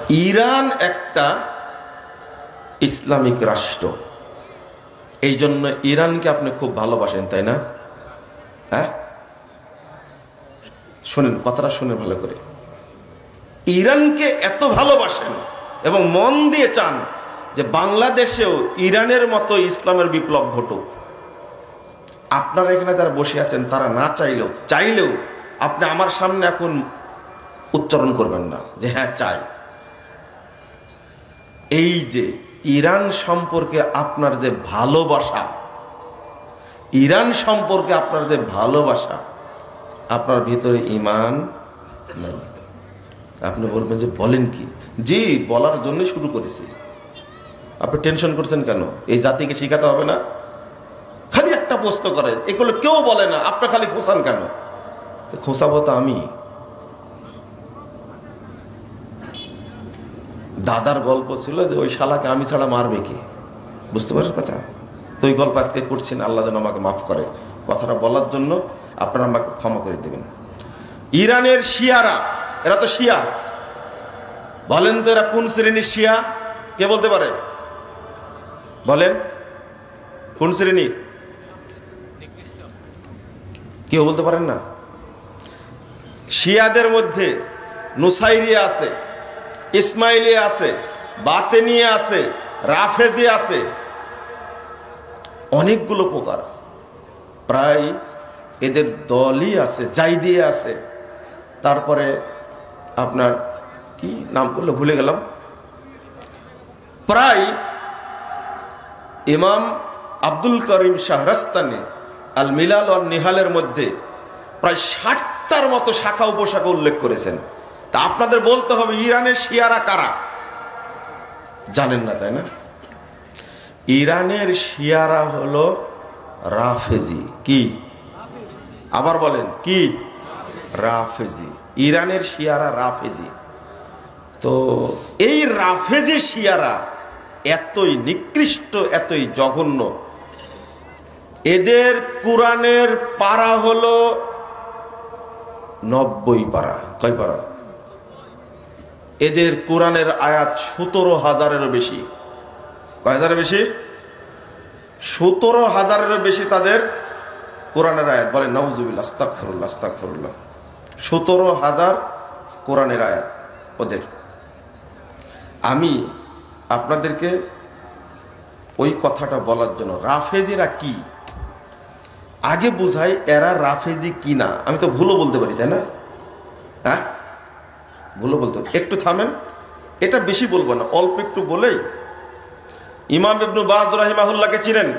Iran একটা Islamic রাষ্ট্র, এই জন্য ইরানকে আপনি খুব ভালোবাসেন, তাই না? হ্যাঁ, শুনেন, কথাটা শুনে ভালো করে। ইরানকে এত ভালোবাসেন এবং মন দিয়ে চান যে বাংলাদেশেও ইরানের মতো ইসলামের বিপ্লব ঘটুক। আপনারা এখানে যারা বসে আছেন তারা না চাইলেও আপনি আমার সামনে এখন উচ্চারণ করবেন না যে হ্যাঁ চাই। এই যে ইরান সম্পর্কে আপনার যে ভালোবাসা, ইরান সম্পর্কে আপনার যে ভালোবাসা, আপনার ভিতরে ঈমান নাই। আপনি বলবেন যে বলেন কি? জি, বলার জন্য শুরু করেছি। আপনি টেনশন করছেন কেন? এই জাতিকে শিখাতে হবে না? খালি একটা প্রশ্ন করেন, এগুলো কেউ বলে না, আপনি খালি খোঁচান কেন? খোঁচাবো তো আমি। দাদার গল্প ছিল যে ওই শালাকে আমি ছাড়া মারবে কে, বুঝতে পারেন কথা? তো ওই গল্প আজকে করছেন, আল্লাহ যেন আমাকে মাফ করে। কথাটা বলার জন্য আপনারা আমাকে ক্ষমা করে দেবেন। ইরানের শিয়ারা, এরা তো শিয়া, বলেন তো এরা কোন শ্রেণীর শিয়া? কে বলতে পারে? বলেন কোন শ্রেণী? কেউ বলতে পারেন না? শিয়াদের মধ্যে নুসাইরিয়া আছে, ইসমাইলিয়া আছে, বাতেনিয়া আছে, রাফেজি আছে, অনেকগুলো প্রকার। প্রায় এদের দলই আছে, জাইদিয়া আছে। তারপরে আপনার কি নাম করলে ভুলে গেলাম। প্রায় ইমাম আব্দুল করিম শাহরাস্তানি আল মিলাল আর নিহালের মধ্যে প্রায় 60টার মতো শাখা উপশাখা উল্লেখ করেছেন। তা আপনাদের বলতে হবে ইরানের শিয়ারা কারা? জানেন না, তাই না? ইরানের শিয়ারা হলো রাফেজি। কি? আবার বলেন কি? রাফেজি। ইরানের শিয়ারা রাফেজি। তো এই রাফেজি শিয়ারা এতই নিকৃষ্ট, এতই জঘন্য। এদের কোরআনের পারা হলো 90 পারা। কয় পারা? এদের কোরআনের আয়াত 17,000-এরও বেশি। কয় হাজারের বেশি? 17,000-এরও বেশি তাদের কোরআনের আয়াত। বলেন নাউজুবিল্লাহ, আস্তাগফিরুল্লাহ, আস্তাগফিরুল্লাহ। 17,000 কোরআনের আয়াত ওদের। আমি আপনাদেরকে ওই কথাটা বলার জন্য, রাফেজিরা কি আগে বুঝাই, এরা রাফেজি কি না। আমি তো ভুলও বলতে পারি, তাই না? হ্যাঁ, ভুলও বলতে পারি। একটু থামেন, এটা বেশি বলবো না, অল্প একটু বলেই। ইমাম ইবনে বাজ রাহিমাহুল্লাহকে চিনেন?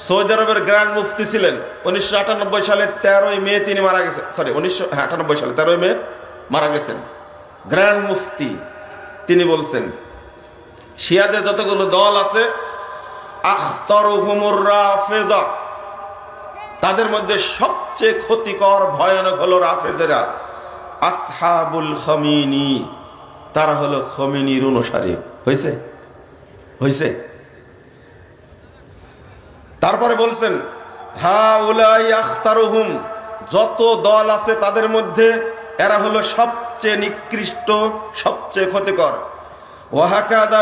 সৌদি আরবের গ্র্যান্ড মুফতি ছিলেন। 1998 সালে 13ই মে তিনি মারা গেছেন। সরি, 1998 সালে 13ই মে মারা গেছেন। গ্র্যান্ড মুফতি তিনি বলছেন, শিয়াদের যতগুলো দল আছে, আখতারুহুমুর রাফেদা, তাদের মধ্যে সবচেয়ে ক্ষতিকর ভয়ানক হলো রাফেজেরা। আসহাবুল খামিনি, তারা হলো খামিনির অনুসারী। হয়েছে? হয়েছে? তারপরে বলছেন হাউলাই আখতারুহুম, যত দল আছে তাদের মধ্যে এরা হলো সবচেয়ে নিকৃষ্ট, সবচেয়ে ক্ষতিকর। ওয়াহাকাদা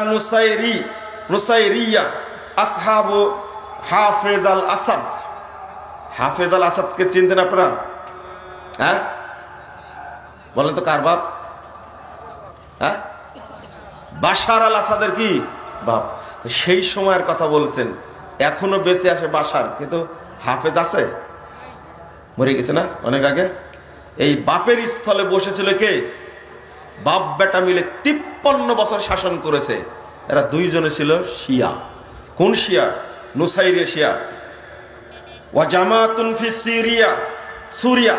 নুসাইরিয়া আসহাবু হাফেজ আল আসাদ। হাফেজ আল আসাদকে চিনতেন আপনারা? হ্যাঁ, বলেন তো কার বাপ? হ্যাঁ, বাশার আল আসাদের কি বাপ? সেই সময়ের কথা বলছেন। এখনো বেঁচে আছে বাশার, কিন্তু হাফেজ আছে? মরে গেছে না অনেক আগে। এই বাপের স্থলে বসেছিল কে? বাপ বেটা মিলে 53 বছর শাসন করেছে। এরা দুইজনে ছিল শিয়া। কোন শিয়া? নুসাইরিয়া শিয়া। ওয়া জামাতুন ফি সিরিয়া, সুরিয়া,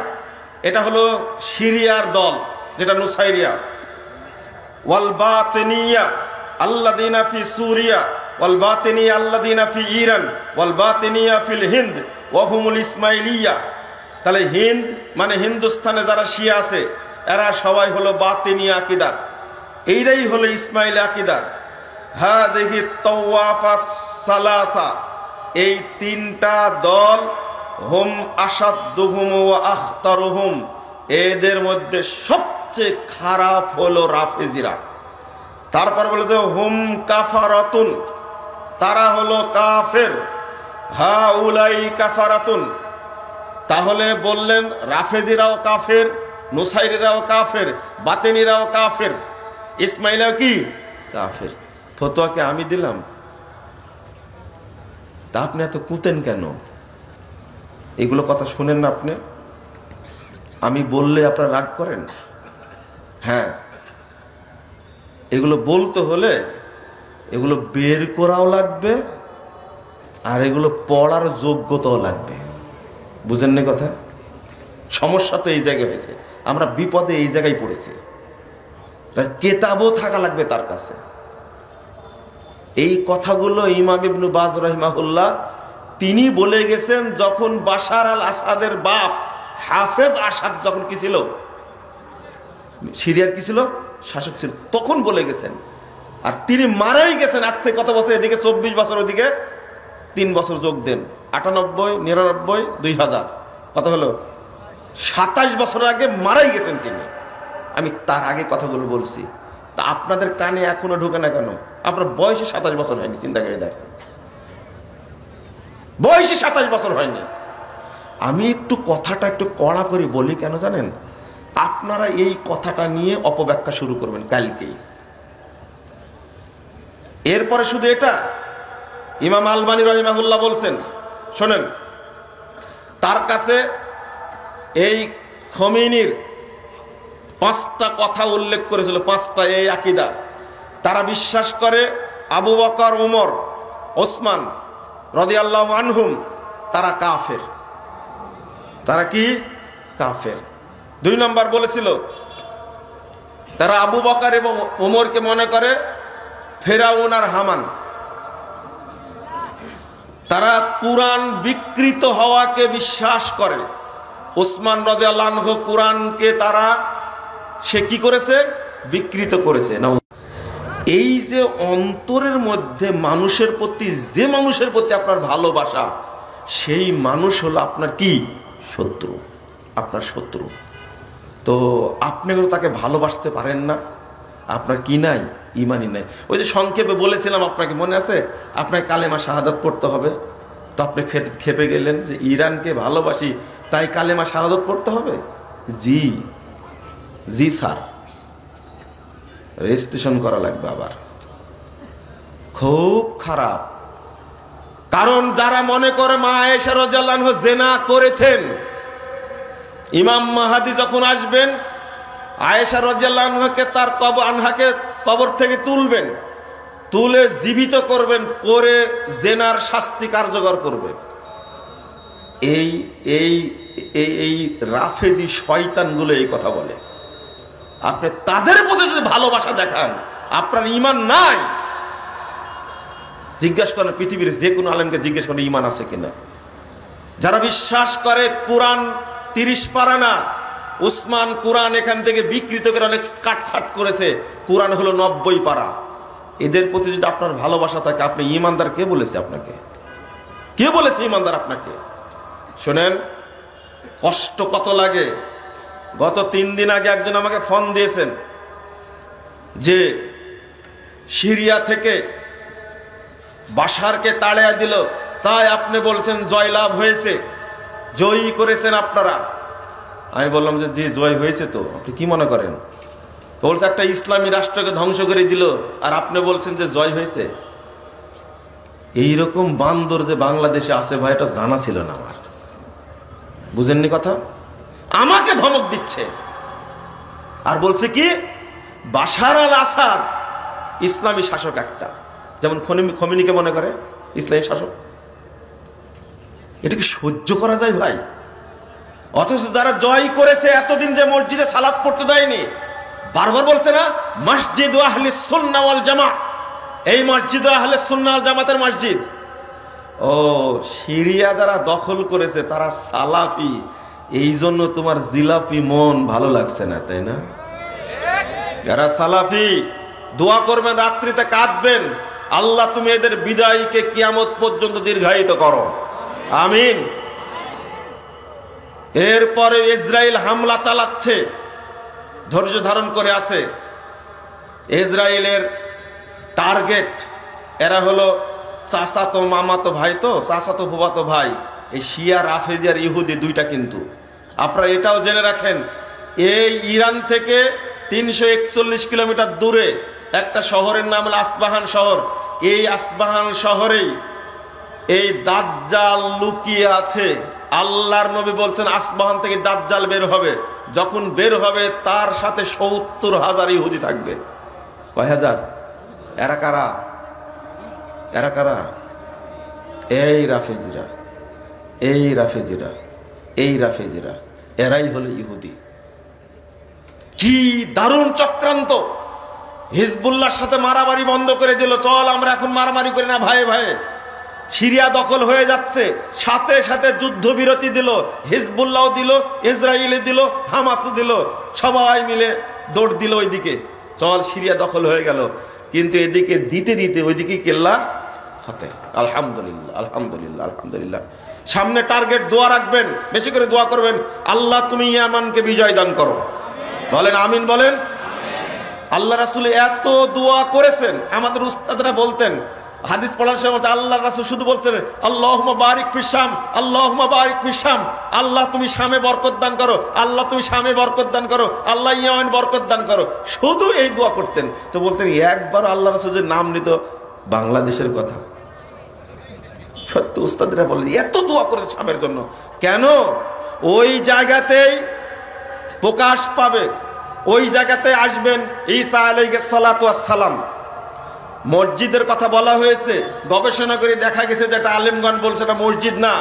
এটা হলো সিরিয়ার দল, যেটা নুসাইরিয়া। ওয়াল বাতিনিয়া আল্লাযিনা ফি সুরিয়া ওয়াল বাতিনিয়া আল্লাযিনা ফি ইরান ওয়াল বাতিনিয়া ফিল হিন্দ ওয়া হুমুল ইসমাইলিয়া। তাহলে হিন্দ মানে হিন্দুস্তানে যারা শিয়া আছে, এরা সবাই হলো বাতিনিয়া আকীদার। এইটাই হলো ইসমাইল আকীদার। হাদিহি তাওয়াফাস সালাসা, এই তিনটা দল, হুম আসাদুহুম ওয়া আখতারুহুম, এদের মধ্যে সবচেয়ে খারাপ হলো রাফেজিরা। তারপর বলে যে হুম কাফারাতুন, তারা হলো কাফের। হাউলাই কাফারাতুন, তাহলে বললেন রাফেজিরাও কাফের, নুসাইরিরাও কাফের, বাতেনিরাও কাফের, ইসমাইলাও কি কাফের। ফতোয়াকে আমি দিলাম, তা আপনি এত কুতেন কেন? এগুলো কথা শুনেন না আপনি? আমি বললে আপনারা রাগ করেন? হ্যাঁ, এগুলো বলতে হলে এগুলো বের করাও লাগবে, আর এগুলো পড়ার যোগ্যতাও লাগবে। বুঝেন না কথা? সমস্যা তো এই জায়গায় হয়েছে, আমরা বিপদে এই জায়গায় পড়েছি। কেতাবও থাকা লাগবে তার কাছে। এই কথাগুলো ইমাম ইবনে বাজ রাহিমাহুল্লাহ তিনি বলে গেছেন যখন বাশার আল আসাদের বাপ হাফেজ আসাদ যখন কি ছিল, সিরিয়ার কি ছিল, শাসক ছিল, তখন বলে গেছেন। আর তিনি মারাই গেছেন আজ থেকে কত বছর, এদিকে 24 বছর, ওদিকে 3 বছর যোগ দেন, 98, 99, 2000, কত হলো? 27 বছর আগে মারাই গেছেন তিনি। আমি তার আগে কথাগুলো বলছি, তা আপনাদের কানে এখনো ঢোকে না কেন? আপনার বয়সে 27 বছর হয়নি, চিন্তা করে দেখেন, বয়সে 27 বছর হয়নি। আমি একটু কথাটা একটু কড়া করে বলি কেন জানেন? আপনারা এই কথাটা নিয়ে অপব্যাখ্যা শুরু করবেন কালকেই। এরপরে শুধু এটা, ইমাম আলবানী রাহিমাহুল্লাহ বলছেন, শোনেন, তার কাছে এই খমিনির 5টা কথা উল্লেখ করেছিল, 5টা এই আকীদা। তারা বিশ্বাস করে আবু বকর, ওমর, ওসমান রাদিয়াল্লাহু আনহুম তারা কাফের। তারা কি কাফের। 2 নম্বর বলেছিল তারা আবু বকর এবং ওমরকে মনে করে ফেরাউন আর হামান। তারা কুরআন বিকৃত হওয়াকে বিশ্বাস করে। ওসমান রাদিয়াল্লাহু আনহু কুরআনকে তারা সে কি করেছে, বিকৃত করেছে। না, এই যে অন্তরের মধ্যে মানুষের প্রতি, যে মানুষের প্রতি আপনার ভালোবাসা, সেই মানুষ হলো আপনার কি শত্রু, আপনার শত্রু। তো আপনি তাকে ভালোবাসতে পারেন না, আপনার কি নাই, ইমানই নাই। ওই যে সংক্ষেপে বলেছিলাম আপনাকে, মনে আছে? আপনাকে কালেমা শাহাদাত পড়তে হবে, তো আপনি খেপে গেলেন যে ইরানকে ভালোবাসি তাই কালেমা শাহাদাত পড়তে হবে। জি জি স্যার, রেজিস্ট্রেশন করা লাগবে আবার। খুব খারাপ। কারণ যারা মনে করে মা আয়েশা রাদিয়াল্লাহু আনহা জিনা করেছেন, ইমাম মাহদী যখন আসবেন আয়েশা রাদিয়াল্লাহু আনহাকে তার কবর থেকে তুলবেন, তুলে জীবিত করবেন, করে জেনার শাস্তি কার্যকর করবে। এই এই এই রাফেজি শয়তানগুলো এই কথা বলে। আপনি তাদের প্রতি যদি ভালোবাসা দেখান, আপনার ঈমান নাই। জিজ্ঞাসা করেন, পৃথিবীর যে কোনো আলেমকে জিজ্ঞেস করেন ঈমান আছে কিনা। যারা বিশ্বাস করে কোরআন 30 পারা না, উসমান কোরআন এখান থেকে বিকৃত করে অনেক কাটছাট করেছে, কোরআন হলো 90 পারা। এদের প্রতি যদি আপনার ভালোবাসা থাকে, আপনি ঈমানদার কে বলেছে আপনাকে? কে বলেছে ঈমানদার আপনাকে? শোনেন, কষ্ট কত লাগে। গত 3 দিন আগে একজন আমাকে ফোন দিয়েছেন যে সিরিয়া থেকে বাশারকে তাড়িয়ে দিল, তাই আপনি বলছেন জয়লাভ হয়েছে, জয়ী করেছেন আপনারা। আমি বললাম যে জি জয় হয়েছে। তো আপনি কি মনে করেন? তো বলছে একটা ইসলামী রাষ্ট্রকে ধ্বংস করে দিল, আর আপনি বলছেন যে জয় হয়েছে। এইরকম বান্দর যে বাংলাদেশে আছে ভাই, এটা জানা ছিল না আমার। বুঝেননি কথা? আমাকে ধমক দিচ্ছে আর বলছে কি বাশার আল আসাদ ইসলামী শাসক একটা, যেমন খমিনিকে মনে করে ইসলামী শাসক। এটা কি সহ্য করা যায় ভাই? অথচ যারা জয় করেছে, এতদিন যে মসজিদে সালাত পড়তে দেয়নি, বারবার বলছে না মসজিদ আহলে সুন্নাহ ওয়াল জামাত, এই মসজিদ আহলে সুন্নাহ ওয়াল জামাতের মসজিদ। ও সিরিয়া যারা দখল করেছে তারা সালাফি, এই জন্য তোমার জিলাপি মন ভালো লাগছে না, তাই না? যারা সালাফি দোয়া করবেন, রাত্রিতে কাঁদবেন, আল্লাহ তুমি এদের বিদায়কে কিয়ামত পর্যন্ত দীর্ঘায়িত করো, আমিন। এরপরে ইসরায়েল হামলা চালাচ্ছে, ধৈর্য ধারণ করে আছে। ইসরায়েলের টার্গেট এরা হলো চাচাতো মামাতো ভাই, তো চাচাতো ফুফাতো ভাই, এই শিয়া রাফেজি আর ইহুদি দুইটা। কিন্তু আপনারা এটাও জেনে রাখেন, এই ইরান থেকে 341 কিলোমিটার দূরে একটা শহরের নাম হলো আসবাহান শহর। এই আসবাহান শহরেই এই দাজ্জাল লুকিয়ে আছে। আল্লাহর নবী বলছেন আসবাহান থেকে দাজ্জাল বের হবে, যখন বের হবে তার সাথে 70,000 ইহুদি থাকবে। কয় হাজার? এরা কারা? এরা কারা? এই রাফেজিরা, এই রাফেজিরা, এই রাফেজিরা, এরাই হলো ইহুদি। কি দারুণ চক্রান্ত! হিজবুল্লাহর সাথে মারামারি বন্ধ করে দিল, চল আমরা এখন মারামারি করি না ভাই ভাই। সিরিয়া দখল হয়ে যাচ্ছে, সাথে সাথে যুদ্ধবিরতি দিল, হিজবুল্লাহ দিল, ইসরায়েল দিল, হামাস দিল, সবাই মিলে দৌড় দিল ওইদিকে, চল সিরিয়া দখল হয়ে গেল। কিন্তু এদিকে দিতে দিতে ওইদিকে কেল্লা ফতে। আলহামদুলিল্লাহ, আলহামদুলিল্লাহ, আলহামদুলিল্লাহ। সামনে টার্গেট দোয়া রাখবেন, বেশি করে দোয়া করবেন, আল্লাহ তুমি ইয়ামানকে বিজয় দান করো। বলেন আমিন, বলেন। আল্লাহ রাসূল এত দোয়া করেছেন, আমাদের উস্তাদরা বলতেন, হাদিস পড়ার সময় আল্লাহ রাসূল শুধু বলছেন আল্লাহুম্মা বারিক ফিশ শাম, আল্লাহুম্মা বারিক ফিশ শাম, আল্লাহ তুমি শামে বরকত দান করো, আল্লাহ তুমি শামে বরকত দান করো, আল্লাহ ইয়ামান বরকত দান করো, শুধু এই দোয়া করতেন। তো বলতেন একবার আল্লাহ রাসূল যে নাম নিত বাংলাদেশের কথা। সত্য উস্তাদরা বলেন এত দোয়া করে শামের জন্য কেন? ওই জায়গাতেই প্রকাশ পাবে, ওই জায়গাতে আসবেন ঈসা আলাইহিস সালাতু ওয়াস সালাম। মসজিদের কথা বলা হয়েছে, গবেষণা করে দেখা গেছে যে এটা আলেমগণ বলছে এটা মসজিদ না,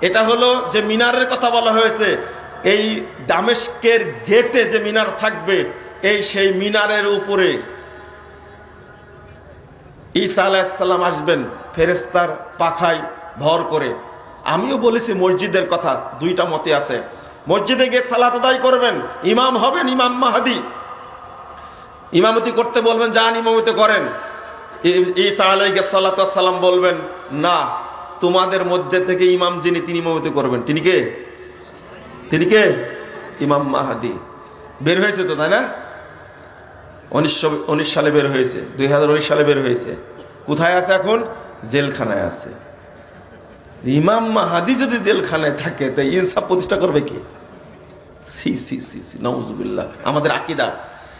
এটা হলো যে মিনারের কথা বলা হয়েছে, এই দামেস্কের গেটে যে মিনার থাকবে, এই সেই মিনারের উপরে ঈসা আলাইহিস সালাম আসবেন ফেরেশতার পাখায় ভর করে। আমিও বলেছি মসজিদের কথা, দুইটা মতে আছে। মসজিদে গিয়ে সালাত আদায় করবেন, ইমাম হবেন ইমাম মাহদি, ইমামতি করতে বলবেন, যান ইমামতি করেন। ঈসা আলাইহিস সালাতু ওয়াস সালাম বলবেন না, তোমাদের মধ্যে থেকে ইমাম যিনি তিনি ইমামতি করবেন। তিনি কে? তিনি কে? ইমাম মাহদি। বের হয়েছে তো, তাই না? 1919 সালে বের হয়েছে, 2019 সালে বের হয়েছে। কোথায় আছে এখন? জেলখানায় আছে। ইমাম মাহদি যদি জেলখানায় থাকে তাই ইনসাফ প্রতিষ্ঠা করবে কে? সি সি সি সি, নাউজুবিল্লাহ। আমাদের আকীদা।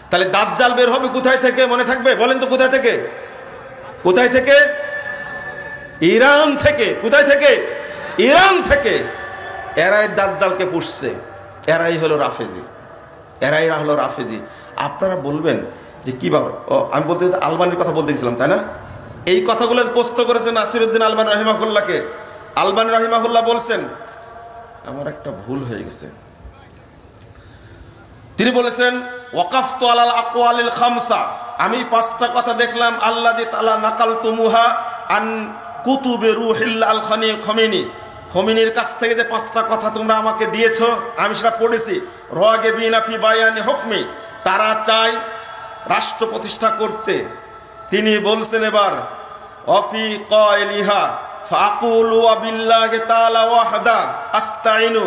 তাহলে দাজ্জাল বের হবে কোথায় থেকে? মনে থাকবে? বলেন তো কোথায় থেকে? কোথায় থেকে? ইরান থেকে। কোথায় থেকে? ইরান থেকে। এরাই দাজ্জালকে পুষছে, এরাই হলো রাফেজি, এরাই হলো রাফেজি। আপনারা বলবেন যে কি বাবা, আমি বলতে আলবানির কথা বলতে গেছিলাম, তাই না? এই কথাগুলো পোস্ত করেছেন নাসিরউদ্দিন আলবানী রাহিমাহুল্লাহকে। আলবানী রাহিমাহুল্লাহ বলছেন আমার একটা ভুল হয়ে গেছে। তিনি বলেছেন ওয়াকাফতু আলাল আকওয়ালিল খামসা, আমি 5টা কথা দেখলাম আল্লাযী তাআলা নাকালতুমুহা আন কুতুবে রুহিল আল খামিনি, খমিনির কাছ থেকে যে 5টা কথা তোমরা আমাকে দিয়েছো আমি সেটা পড়েছি। রাগিবিনা ফি বায়ানি হুকমি, তারা চায় রাষ্ট্র প্রতিষ্ঠা করতে। তিনি বলছেন এবার অফি কাইলিহা ফাকুলু বিল্লাহি তাআলা ওয়াহদা আস্তাইনু,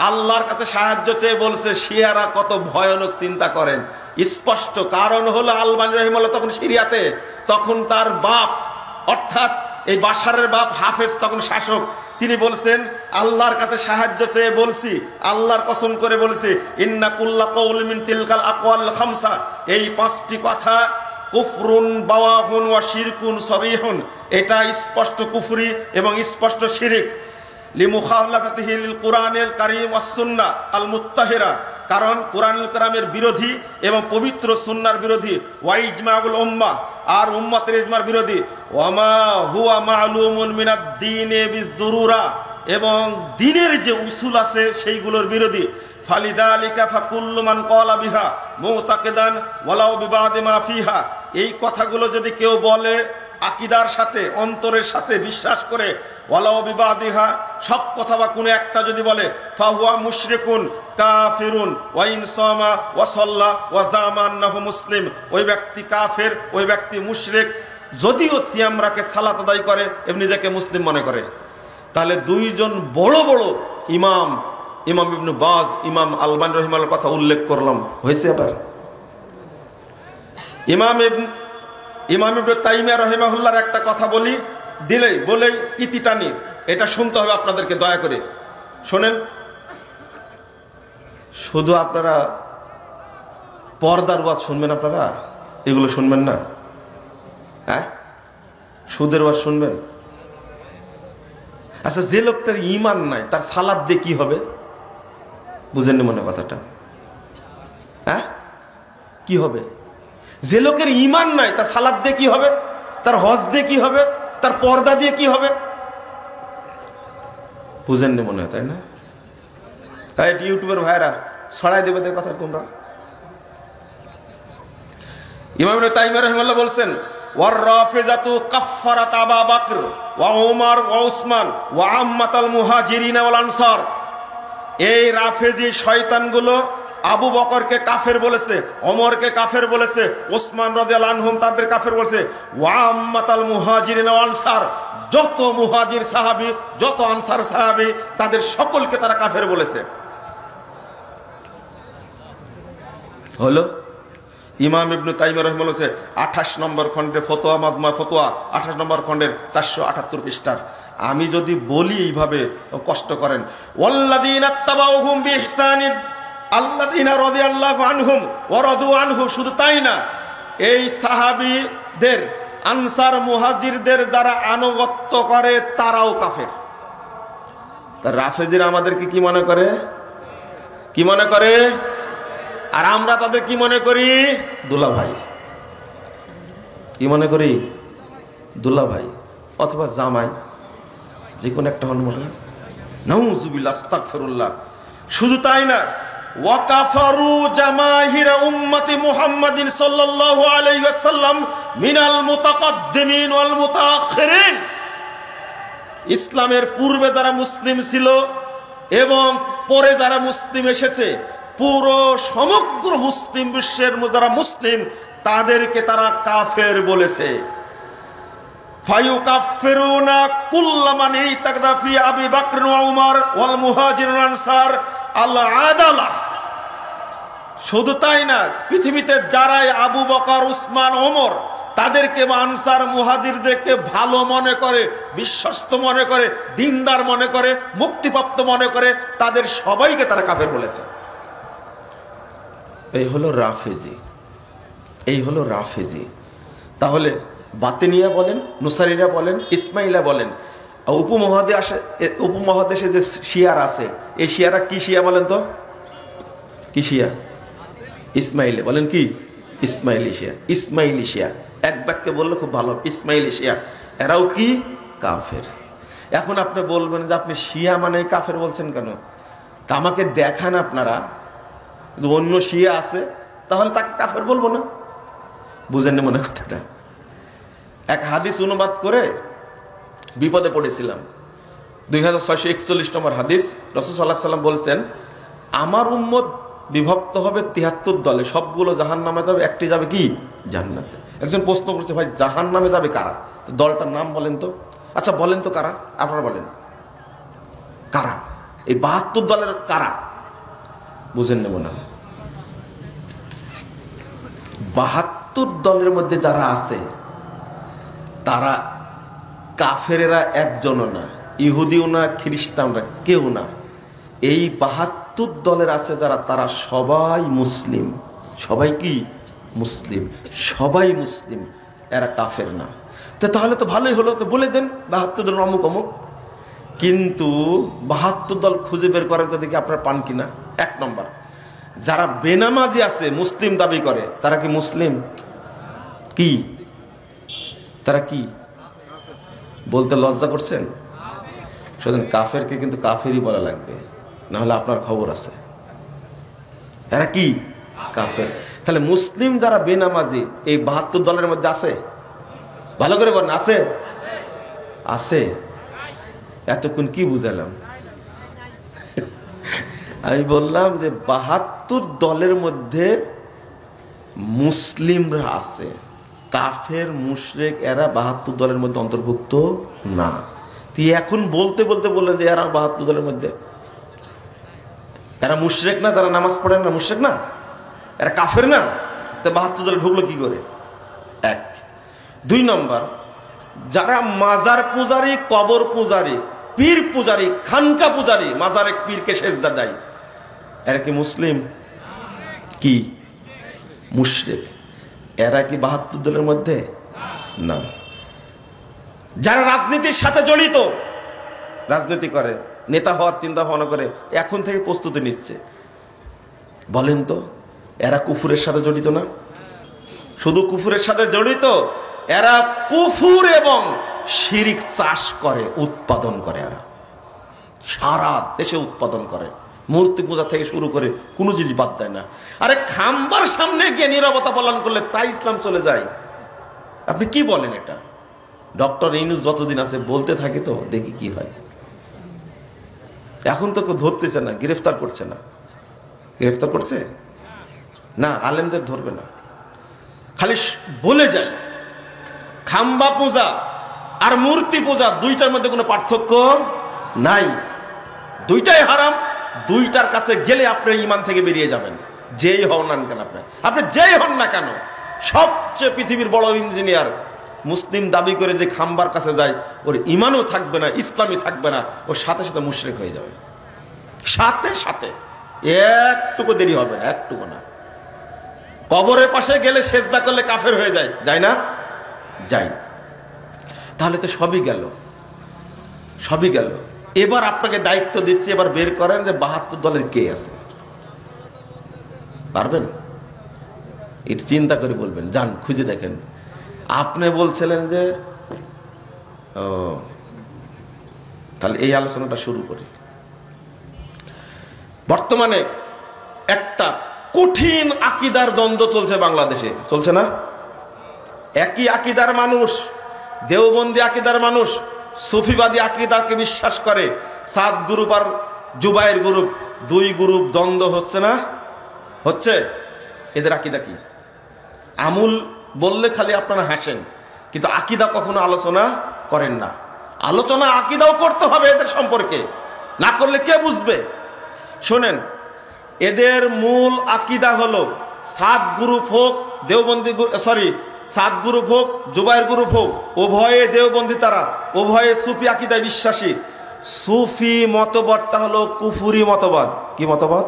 আল্লাহর কাছে সাহায্য চেয়ে বলছে। শিয়ারা কত ভয়ানক চিন্তা করেন, স্পষ্ট কারণ হলো আলবানী রাহিমাহুল্লাহ তখন সিরিয়াতে, তখন তার বাপ অর্থাৎ এই বাশারের বাপ হাফেজ তখন শাসক। তিনি বলছেন আল্লাহর কাছে সাহায্য চেয়ে বলছি, আল্লাহর কসম করে বলছি ইন্না কুল্লা কাউলিন মিন তিলকাল আকওয়াল খামসা, এই 5টি কথা কুফরুন বাওয়াহুন ওয়া শিরকুন সরিহুন, এটা স্পষ্ট কুফরি এবং স্পষ্ট শিরক। লিমুখালাফাতিহি লিল কুরআনিল কারীম ওয়াস সুন্নাহ আল মুত্তাহিরা, কারণ কুরআনুল কারীমের বিরোধী এবং পবিত্র সুন্নাহর বিরোধী। ওয়া ইজমাউল উম্মাহ, আর উম্মতের ইজমার বিরোধী। ওয়ামা হুয়া মা'লুমুন মিনাদ দ্বীনি বিদ-দুরুরা, এবং দ্বীনের যে উসুল আছে সেইগুলোর বিরোধী। ফালিদালিকা ফাকুল্লু মান ক্বালা বিহা মুতাকিদান ওয়ালাউ বিবাদি মা ফিহা, এই কথাগুলো যদি কেউ বলে আকীদার সাথে অন্তরের সাথে বিশ্বাস করে, ওয়ালাউ বিবাদিহা, সব কথা বা কোনো একটা যদি বলে, ফাহুয়া মুশরিকুন কাফিরুন ওয়া ইন সামা ওয়া সাল্লা ওয়া জামা আন্নাহু মুসলিম, ওই ব্যক্তি কাফের, ওই ব্যক্তি মুশরিক, যদিও সিয়াম রাখে, সালাত আদায় করে, এমনি যাকে মুসলিম মনে করে। তাহলে দুইজন বড় বড় ইমাম, ইমাম ইবনে বাজ, ইমাম আলবানী রাহিমাহুল্লাহর কথা উল্লেখ করলাম, হয়েছে। আবার ইমাম ইবনে তাইমিয়া রাহিমাহুল্লাহর একটা কথা বলেই ইতি টানি, এটা শুনতে হবে আপনাদেরকে, দয়া করে শোনেন। শুধু আপনারা পর্দার ওয়াজ শুনবেন, আপনারা এগুলো শুনবেন না? হ্যাঁ, সুদের ওয়াজ শুনবেন? আচ্ছা, যে লোকটার ঈমান নাই তার সালাত দিয়ে কি হবে? বুঝেননি মনে কথাটা? হ্যাঁ, কি হবে? যে লোকের ঈমান নাই তার সালাত দিয়ে কি হবে? তার হজ দিয়ে কি হবে? তার পর্দা দিয়ে কি হবে? বুঝেননি মনে হয়, তাই না? ইউটিউবের ভাইরা ছড়াই দেবে দেখ কথা তোমরা। ইমাম ইবনে তাইমিয়া রাহিমাহুল্লাহ বলছেন, ওয়ার রাফিজাতু কাফফারাত আবু বকর ওয়া উমর ওয়া উসমান ওয়া আম্মাতাল মুহাজিরিন ওয়াল আনসার। এই রাফেজি শয়তানগুলো আবু বকরকে কাফের বলেছে, ওমরকে কাফের বলেছে, ওসমান রাদিয়াল্লাহু আনহুম তাদের কাফের বলেছে, ওয়া আম্মাতাল মুহাজিরিন ওয়াল আনসার, যত মুহাজির সাহাবী যত আনসার সাহাবী তাদের সকলকে তারা কাফের বলেছে। হলো ইমাম ইবনে তাইমিয়া রাহিমাহুল্লাহ 28 নম্বর খণ্ডের ফতোয়া, মাজমা ফতোয়া 28 নম্বর খণ্ডের 478 পৃষ্ঠার। আমি যদি বলি এইভাবে কষ্ট করেন, ওয়াল্লাযীনা তাবাউহুম বিইহসানিন আল্লাযীনা রাদিয়াল্লাহু আনহুম ওয়া রাদু আনহু। শুধু তাই না, এই সাহাবীদের আনসার মুহাজিরদের যারা আনুগত্য করে তারাও কাফের। তার রাফেজিরা আমাদেরকে কি মনে করে? কি মনে করে? আর আমরা তাদের কি মনে করি? দুলা ভাই। কি মনে করি? দুলা ভাই অথবা জামাই, যে কোনো একটা হন মনে। নাউযুবিল্লাহ, আস্তাগফিরুল্লাহ। শুধু তাই না, ওয়াকাফারু জামাহিরা উম্মতি মুহাম্মাদিন সাল্লাল্লাহু আলাইহি ওয়াসাল্লাম মিনাল মুতাকাদ্দিমিন ওয়াল মুতাআখিরিন। ইসলামের পূর্বে যারা মুসলিম ছিল এবং পরে যারা মুসলিম এসেছে, পুরো সমগ্র মুসলিম বিশ্বের যারা মুসলিম তাদেরকে তারা কাফের বলেছে। ফায়ুকাফিরুনা কুল্লামান ইতাকদা ফি আবি বকর ওয়া উমর ওয়াল মুহাজিরিন আনসার আল আদালা। শুধু তাই না, পৃথিবীতে যারাই আবু বকর, উসমান, ওমর তাদেরকে আনসার মুহাজিরদেরকে ভালো মনে করে, বিশ্বস্ত মনে করে, দিনদার মনে করে, মুক্তিপ্রাপ্ত মনে করে, তাদের সবাইকে তারা কাফের বলেছে। এই হলো রাফেজি, এই হলো রাফেজি। তাহলে বাতিনিয়া বলেন, নুসারিরা বলেন, ইসমাইলা বলেন, উপমহাদেশে যে শিয়ার আছে, এই শিয়ারা কি শিয়া বলেন তো? কি শিয়া? ইসমাইলি বলেন। কি? ইসমাইলি শিয়া। ইসমাইলি শিয়া এক বাক্যে বললে খুব ভালো, ইসমাইলি শিয়া। এরাও কি? কাফের। এখন আপনি বলবেন যে আপনি শিয়া মানে কাফের বলছেন কেন? তা আমাকে দেখান আপনারা অন্য শিয়া আছে, তাহলে তাকে কাফের বলবো না। বুঝেননি মনে কথাটা? এক হাদিস অনুবাদ করে বিপদে পড়েছিলাম। 2641 নম্বর হাদিস। রাসূল সাল্লাল্লাহু আলাইহি ওয়াসাল্লাম বলছেন, আমার উম্মত বিভক্ত হবে 73 দলে, সবগুলো জাহান্নামে যাবে, একটি যাবে কি? জান্নাতে। একজন প্রশ্ন করছে, ভাই জাহান্নামে যাবে কারা? তো দলটার নাম বলেন তো। আচ্ছা বলেন তো কারা, আপনারা বলেন কারা এই 72 দলের কারা? বুঝেন নেব না। 72 দলের মধ্যে যারা আছে তারা কাফেরেরা একজনও না, ইহুদিও না, খ্রিস্টানরা কেউ না। এই 72 দলের আছে যারা, তারা সবাই মুসলিম। সবাই কি? মুসলিম। সবাই মুসলিম, এরা কাফের না। তো তাহলে তো ভালোই হলো, তো বলে দেন 72 দল অমুক অমুক। কিন্তু 72 দল খুঁজে বের করেন তো দেখি আপনারা পান কিনা। 1 নম্বর, যারা বেনামাজি আছে, মুসলিম দাবি করে, তারা কি মুসলিম? কি? তারা কি? বলতে লজ্জা করছেন? সুতরাং কাফেরকে কিন্তু কাফেরই বলা লাগবে, না হলে আপনার খবর আছে। এরা কি? কাফের। তাহলে মুসলিম যারা বেনামাজি এই 72 দলের মধ্যে আছে? ভালো করে বলেন, আছে? আছে। এতক্ষণ কি বুঝালাম? আমি বললাম যে 72 দলের মধ্যে মুসলিমরা আছে, কাফের মুশরিক এরা 72 দলের মধ্যে অন্তর্ভুক্ত না। তুই এখন বলতে বলতে বললেন যে এরা 72 দলের মধ্যে। এরা মুশরিক না? যারা নামাজ পড়েন না মুশরিক না? এরা কাফের না? তো 72 দলে ঢুকলো কি করে? 2 নম্বর, যারা মাজার পূজারী, কবর পূজারী, পীর পূজারী, খানকা পূজারী, মাজারে পীরকে সেজদা দেয়, এরা কি মুসলিম? কি মুশরিক? এরা কি 72 দলের মধ্যে? না। যারা রাজনীতির সাথে জড়িত, রাজনীতি করে, নেতা হওয়ার চিন্তা ভাবনা করে, এখন থেকে প্রস্তুতি নিচ্ছে, বলেন তো এরা কুফুরের সাথে জড়িত না? শুধু কুফুরের সাথে জড়িত, এরা কুফুর এবং শিরিক চাষ করে, উৎপাদন করে। এরা সারা দেশে উৎপাদন করে, মূর্তি পূজা থেকে শুরু করে কোনো জিনিস বাদ দেয় না। আরে খাম্বার সামনে গিয়ে নীরবতা পালন করলে তাই ইসলাম চলে যায়। আপনি কি বলেন এটা? ডক্টর ইউনূস যতদিন আছে বলতে থাকে, তো দেখি কি হয়। এখন তো কেউ ধরতেছে না, গ্রেফতার করছে না। গ্রেফতার করছে না, আলেমদের ধরবে না, খালি বলে যায়। খাম্বা পূজা আর মূর্তি পূজা দুইটার মধ্যে কোনো পার্থক্য নাই, দুইটাই হারাম। দুইটার কাছে গেলে আপনার ঈমান থেকে বেরিয়ে যাবেন, যেই হন না কেন। আপনি যেই হন না কেন, সবচেয়ে পৃথিবীর বড় ইঞ্জিনিয়ার মুসলিম দাবি করে যে খাম্বার কাছে যায়, ওর ঈমানও থাকবে না, ইসলামই থাকবে না, ওর সাথে সাথে মুশরিক হয়ে যাবে, সাথে সাথে। একটুকু দেরি হবে না, একটুকু না। কবরের পাশে গেলে সেজদা করলে কাফের হয়ে যায়, যায় না? যাই। তাহলে তো সবই গেল, সবই গেল। এবার আপনাকে দায়িত্ব দিচ্ছি, এবার বের করেন যে 72 দলের কে আছে। পারবেন? এটা চিন্তা করে বলবেন, যান খুঁজে দেখেন। আপনি বলছিলেন যে ও, তাহলে এই আলোচনাটা শুরু করি। বর্তমানে একটা কঠিন আকীদার দ্বন্দ্ব চলছে বাংলাদেশে, চলছে না? একই আকীদার মানুষ, দেওবন্দি আকীদার মানুষ সুফিবাদী আকীদাকে বিশ্বাস করে। সাদ গ্রুপ আর জুবায়ের গ্রুপ, 2 গ্রুপ দ্বন্দ্ব হচ্ছে না? হচ্ছে। এদের আকীদা কি? আমূল বললে খালি আপনারা হাসেন, কিন্তু আকীদা কখনো আলোচনা করেন না। আলোচনা আকীদাও করতে হবে এদের সম্পর্কে, না করলে কে বুঝবে? শোনেন, এদের মূল আকীদা হলো সাদ গ্রুপ হোক, দেওবন্দি, সাদ গ্রুপ হোক, জুবায়ের গ্রুপ হোক, উভয়ে দেওবন্দি, তারা উভয়ে সুফি আকীদায় বিশ্বাসী। সুফি মতবাদটা হলো কুফুরি মতবাদ। কি মতবাদ?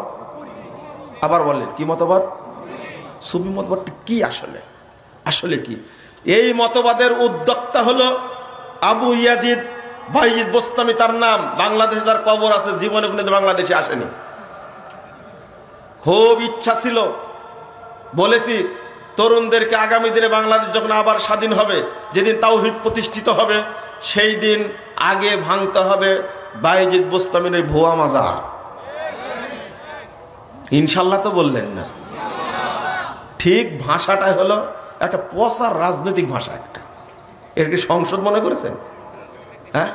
আবার বলেন, কি মতবাদ? সুফি মতবাদটা কি আসলে? আসলে কি? এই মতবাদের উদ্যোক্তা হলো আবু ইয়াজিদ বাইজিদ বোস্তামি, তার নাম। বাংলাদেশে তার কবর আছে, জীবনে কিন্তু বাংলাদেশে আসেনি। খুব ইচ্ছা ছিল, বলেছি তরুণদেরকে, আগামী দিনে বাংলাদেশ যখন আবার স্বাধীন হবে, যেদিন তাওহীদ প্রতিষ্ঠিত হবে, সেই দিন আগে ভাঙতে হবে বাইজিদ বোস্তামির ভুয়া মাজার। ইনশাল্লাহ তো বললেন না? ঠিক ভাষাটা হলো একটা পচার রাজনৈতিক ভাষা। একটা এর কি সংসদ মনে করেছেন? হ্যাঁ,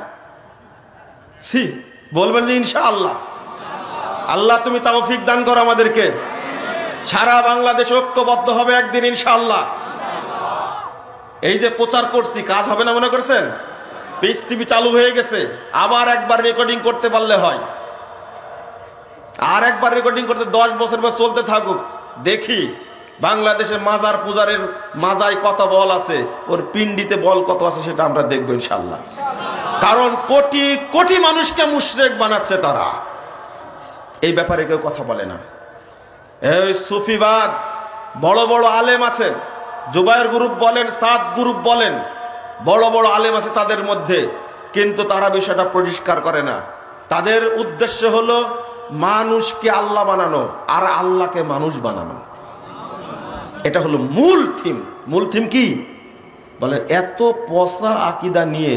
সি বলবেন যে ইনশাআল্লাহ। আল্লাহ তুমি তৌফিক দান করো আমাদেরকে। সারা বাংলাদেশ ঐক্যবদ্ধ হবে একদিন ইনশাআল্লাহ। এই যে প্রচার করছি, কাজ হবে না মনে করছেন? পিস টিভি চালু হয়ে গেছে, আবার একবার রেকর্ডিং করতে পারলে হয়। আর একবার রেকর্ডিং করতে 10 বছর পর চলতে থাকুক, দেখি বাংলাদেশে মাজার পূজারের মাজায় কত বল আছে, ওর পিন্ডিতে বল কত আছে, সেটা আমরা দেখবো ইনশাআল্লাহ। কারণ কোটি কোটি মানুষকে মুশরিক বানাচ্ছে তারা। এই ব্যাপারে কেউ কথা বলে না। এই সুফিবাদ, বড় বড় আলেম আছেন, জুবায়ের গ্রুপ বলেন, সাদ গ্রুপ বলেন, বড় বড় আলেম আছে তাদের মধ্যে, কিন্তু তারা বিষয়টা পরিষ্কার করে না। তাদের উদ্দেশ্য হলো মানুষকে আল্লাহ বানানো আর আল্লাহকে মানুষ বানানো। এটা হলো মূল থিম। মূল থিম কি বলে? এত পচা আকীদা নিয়ে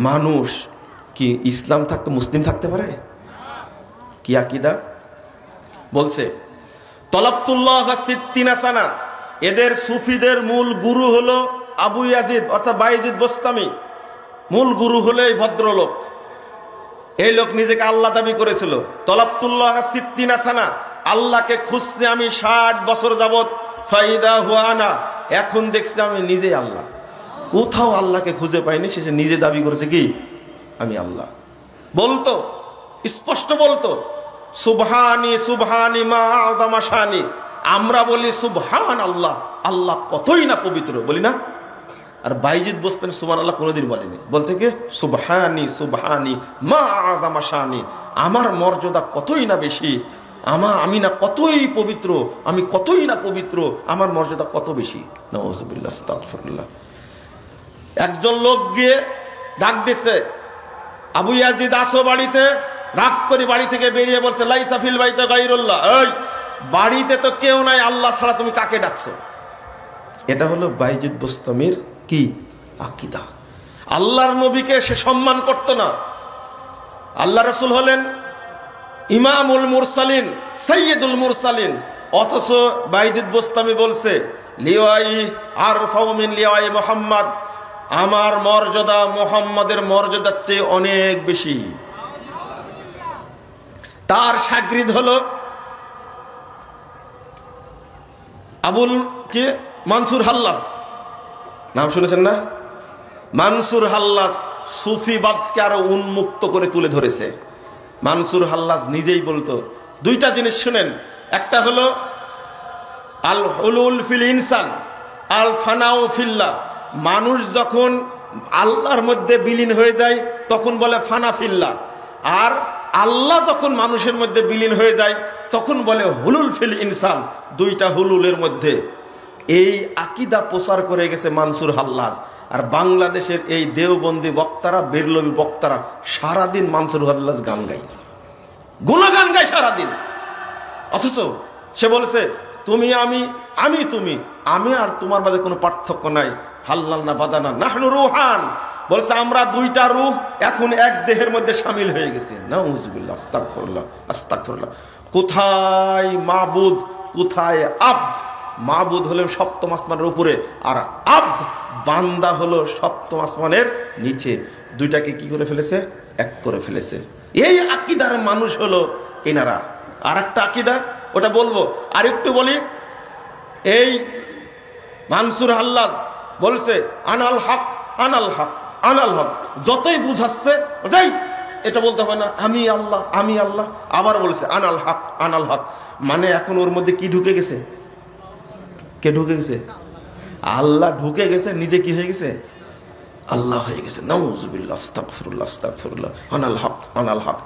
মানুষ কি ইসলাম থাকতে মুসলিম থাকতে পারে? কি আকীদা বলছে? তলাবতুল্লাহ সিত্তিনা সানা। এদের সুফিদের মূল গুরু হলো আবু ইয়াজিদ অর্থাৎ বাইজিদ বোস্তামি। মূল গুরু হলো এই ভদ্রলোক। এই লোক নিজেকে আল্লাহ দাবি করেছিল। তলাবতুল্লাহ সিত্তিনা সানা, আল্লাহকে খুঁজছে আমি 60 বছর যাবত। ফাইদা হুয়া আনা, এখন দেখছি আমি নিজেই আল্লাহ। কোথাও আল্লাহকে খুঁজে পাইনি, সে নিজে দাবি করেছে কি আমি আল্লাহ। বলতো, স্পষ্ট বলতো, সুবহানি সুবহানি মা আযমা শানি। আমরা বলি সুবহান আল্লাহ, আল্লাহ কতই না পবিত্র, বলি না? আর বাইজিদ বোস্তামি সুবহানাল্লাহ কোনোদিন বলেনি, বলছে কি সুবহানি সুবহানি মা আযামা শানি, আমার মর্যাদা কতই না বেশি, আমি না কতই পবিত্র, আমি কতই না পবিত্র, আমার মর্যাদা কত বেশি। নাউযুবিল্লাহ, আস্তাগফিরুল্লাহ। একজন লোক গিয়ে ডাক দিছে, আবু ইয়াজিদ আসো বাড়িতে। রাগ করে বাড়ি থেকে বেরিয়ে বলছে লাইসা ফিল বাইতে গায়রুল্লাহ, এই বাড়িতে তো কেউ নাই, আল্লাহ ছাড়া তুমি কাকে ডাকছো? এটা হলো বাইজিদ বোস্তামির কি আকীদা। আল্লাহর নবীকে সে সম্মান করত না। আল্লাহ রাসূল হলেন ইমামুল মুরসালিন, সাইয়্যিদুল মুরসালিন, অথচ বাইজিদ বোস্তামি বলছে লিওয়াই আরফাউ মিন লিওয়াই মুহাম্মদ, আমার মর্যাদা মুহাম্মাদের মর্যাদার চেয়ে অনেক বেশি। তার শাগরিদ হলো আবুল কে মানসুর হাল্লাস, নাম শুনেছেন না? মানসুর হাল্লাস সুফিবাদকে আরো উন্মুক্ত করে তুলে ধরেছে। মানসুর হাল্লাস নিজেই বলতো, দুইটা জিনিস শুনেন, একটা হলো আল হুলুল ফিল ইনসান আল ফানাউ ফিল্লাহ, মানুষ যখন আল্লাহর মধ্যে বিলীন হয়ে যায় তখন বলে ফানা ফিল্লাহ, আর আল্লাহ যখন মানুষের মধ্যে বিলীন হয়ে যায় তখন বলে হুলুল ফিল ইনসান, দুইটা হুলুলের মধ্যে। এই আকীদা প্রচার করে গেছে মানসুর হাল্লাস। আর বাংলাদেশের এই দেওবন্দি বক্তারা, বেরলভী বক্তারা সারাদিন মানসুর হাল্লাস গান গায়, গুণগান গায় সারাদিন। অথচ সে বলেছে তুমি আমি, আমি তুমি, আমি আর তোমার মাঝে কোনো পার্থক্য নাই, হাল্লাল না বাদানা নাহনু রুহান, বলছে আমরা দুইটা রূহ এখন এক দেহের মধ্যে শামিল হয়ে গেছে। নাউযুবিল্লাহ, আস্তাগফিরুল্লাহ, আস্তাগফিরুল্লাহ। কোথায় মাবুদ, কোথায় আব্দ? মাবুদ হলো সপ্তম আসমানের উপরে, আর আব্দ বান্দা হলো সপ্তম আসমানের নিচে। দুইটাকে কি করে ফেলেছে? এক করে ফেলেছে। এই আকীদার মানুষ হলো এনারা। আর একটা আকীদা, ওটা বলবো, আর একটু বলি। এই মানসুর হাল্লাস বলছে আনাল হক, আনাল হক, আনাল হক, যতই বুঝাচ্ছে যাই এটা বলতে হয় না, আমি আল্লাহ, আমি আল্লাহ। আবার বলছে আনাল হক, আনাল হক, মানে এখন ওর মধ্যে কি ঢুকে গেছে? কে ঢুকে গেছে? আল্লাহ ঢুকে গেছে, নিজে কি হয়ে গেছে? আল্লাহ হয়ে গেছে। নাউযুবিল্লাহ, আস্তাগফিরুল্লাহ, আস্তাগফিরুল্লাহ। আনাল হক, আনাল হক,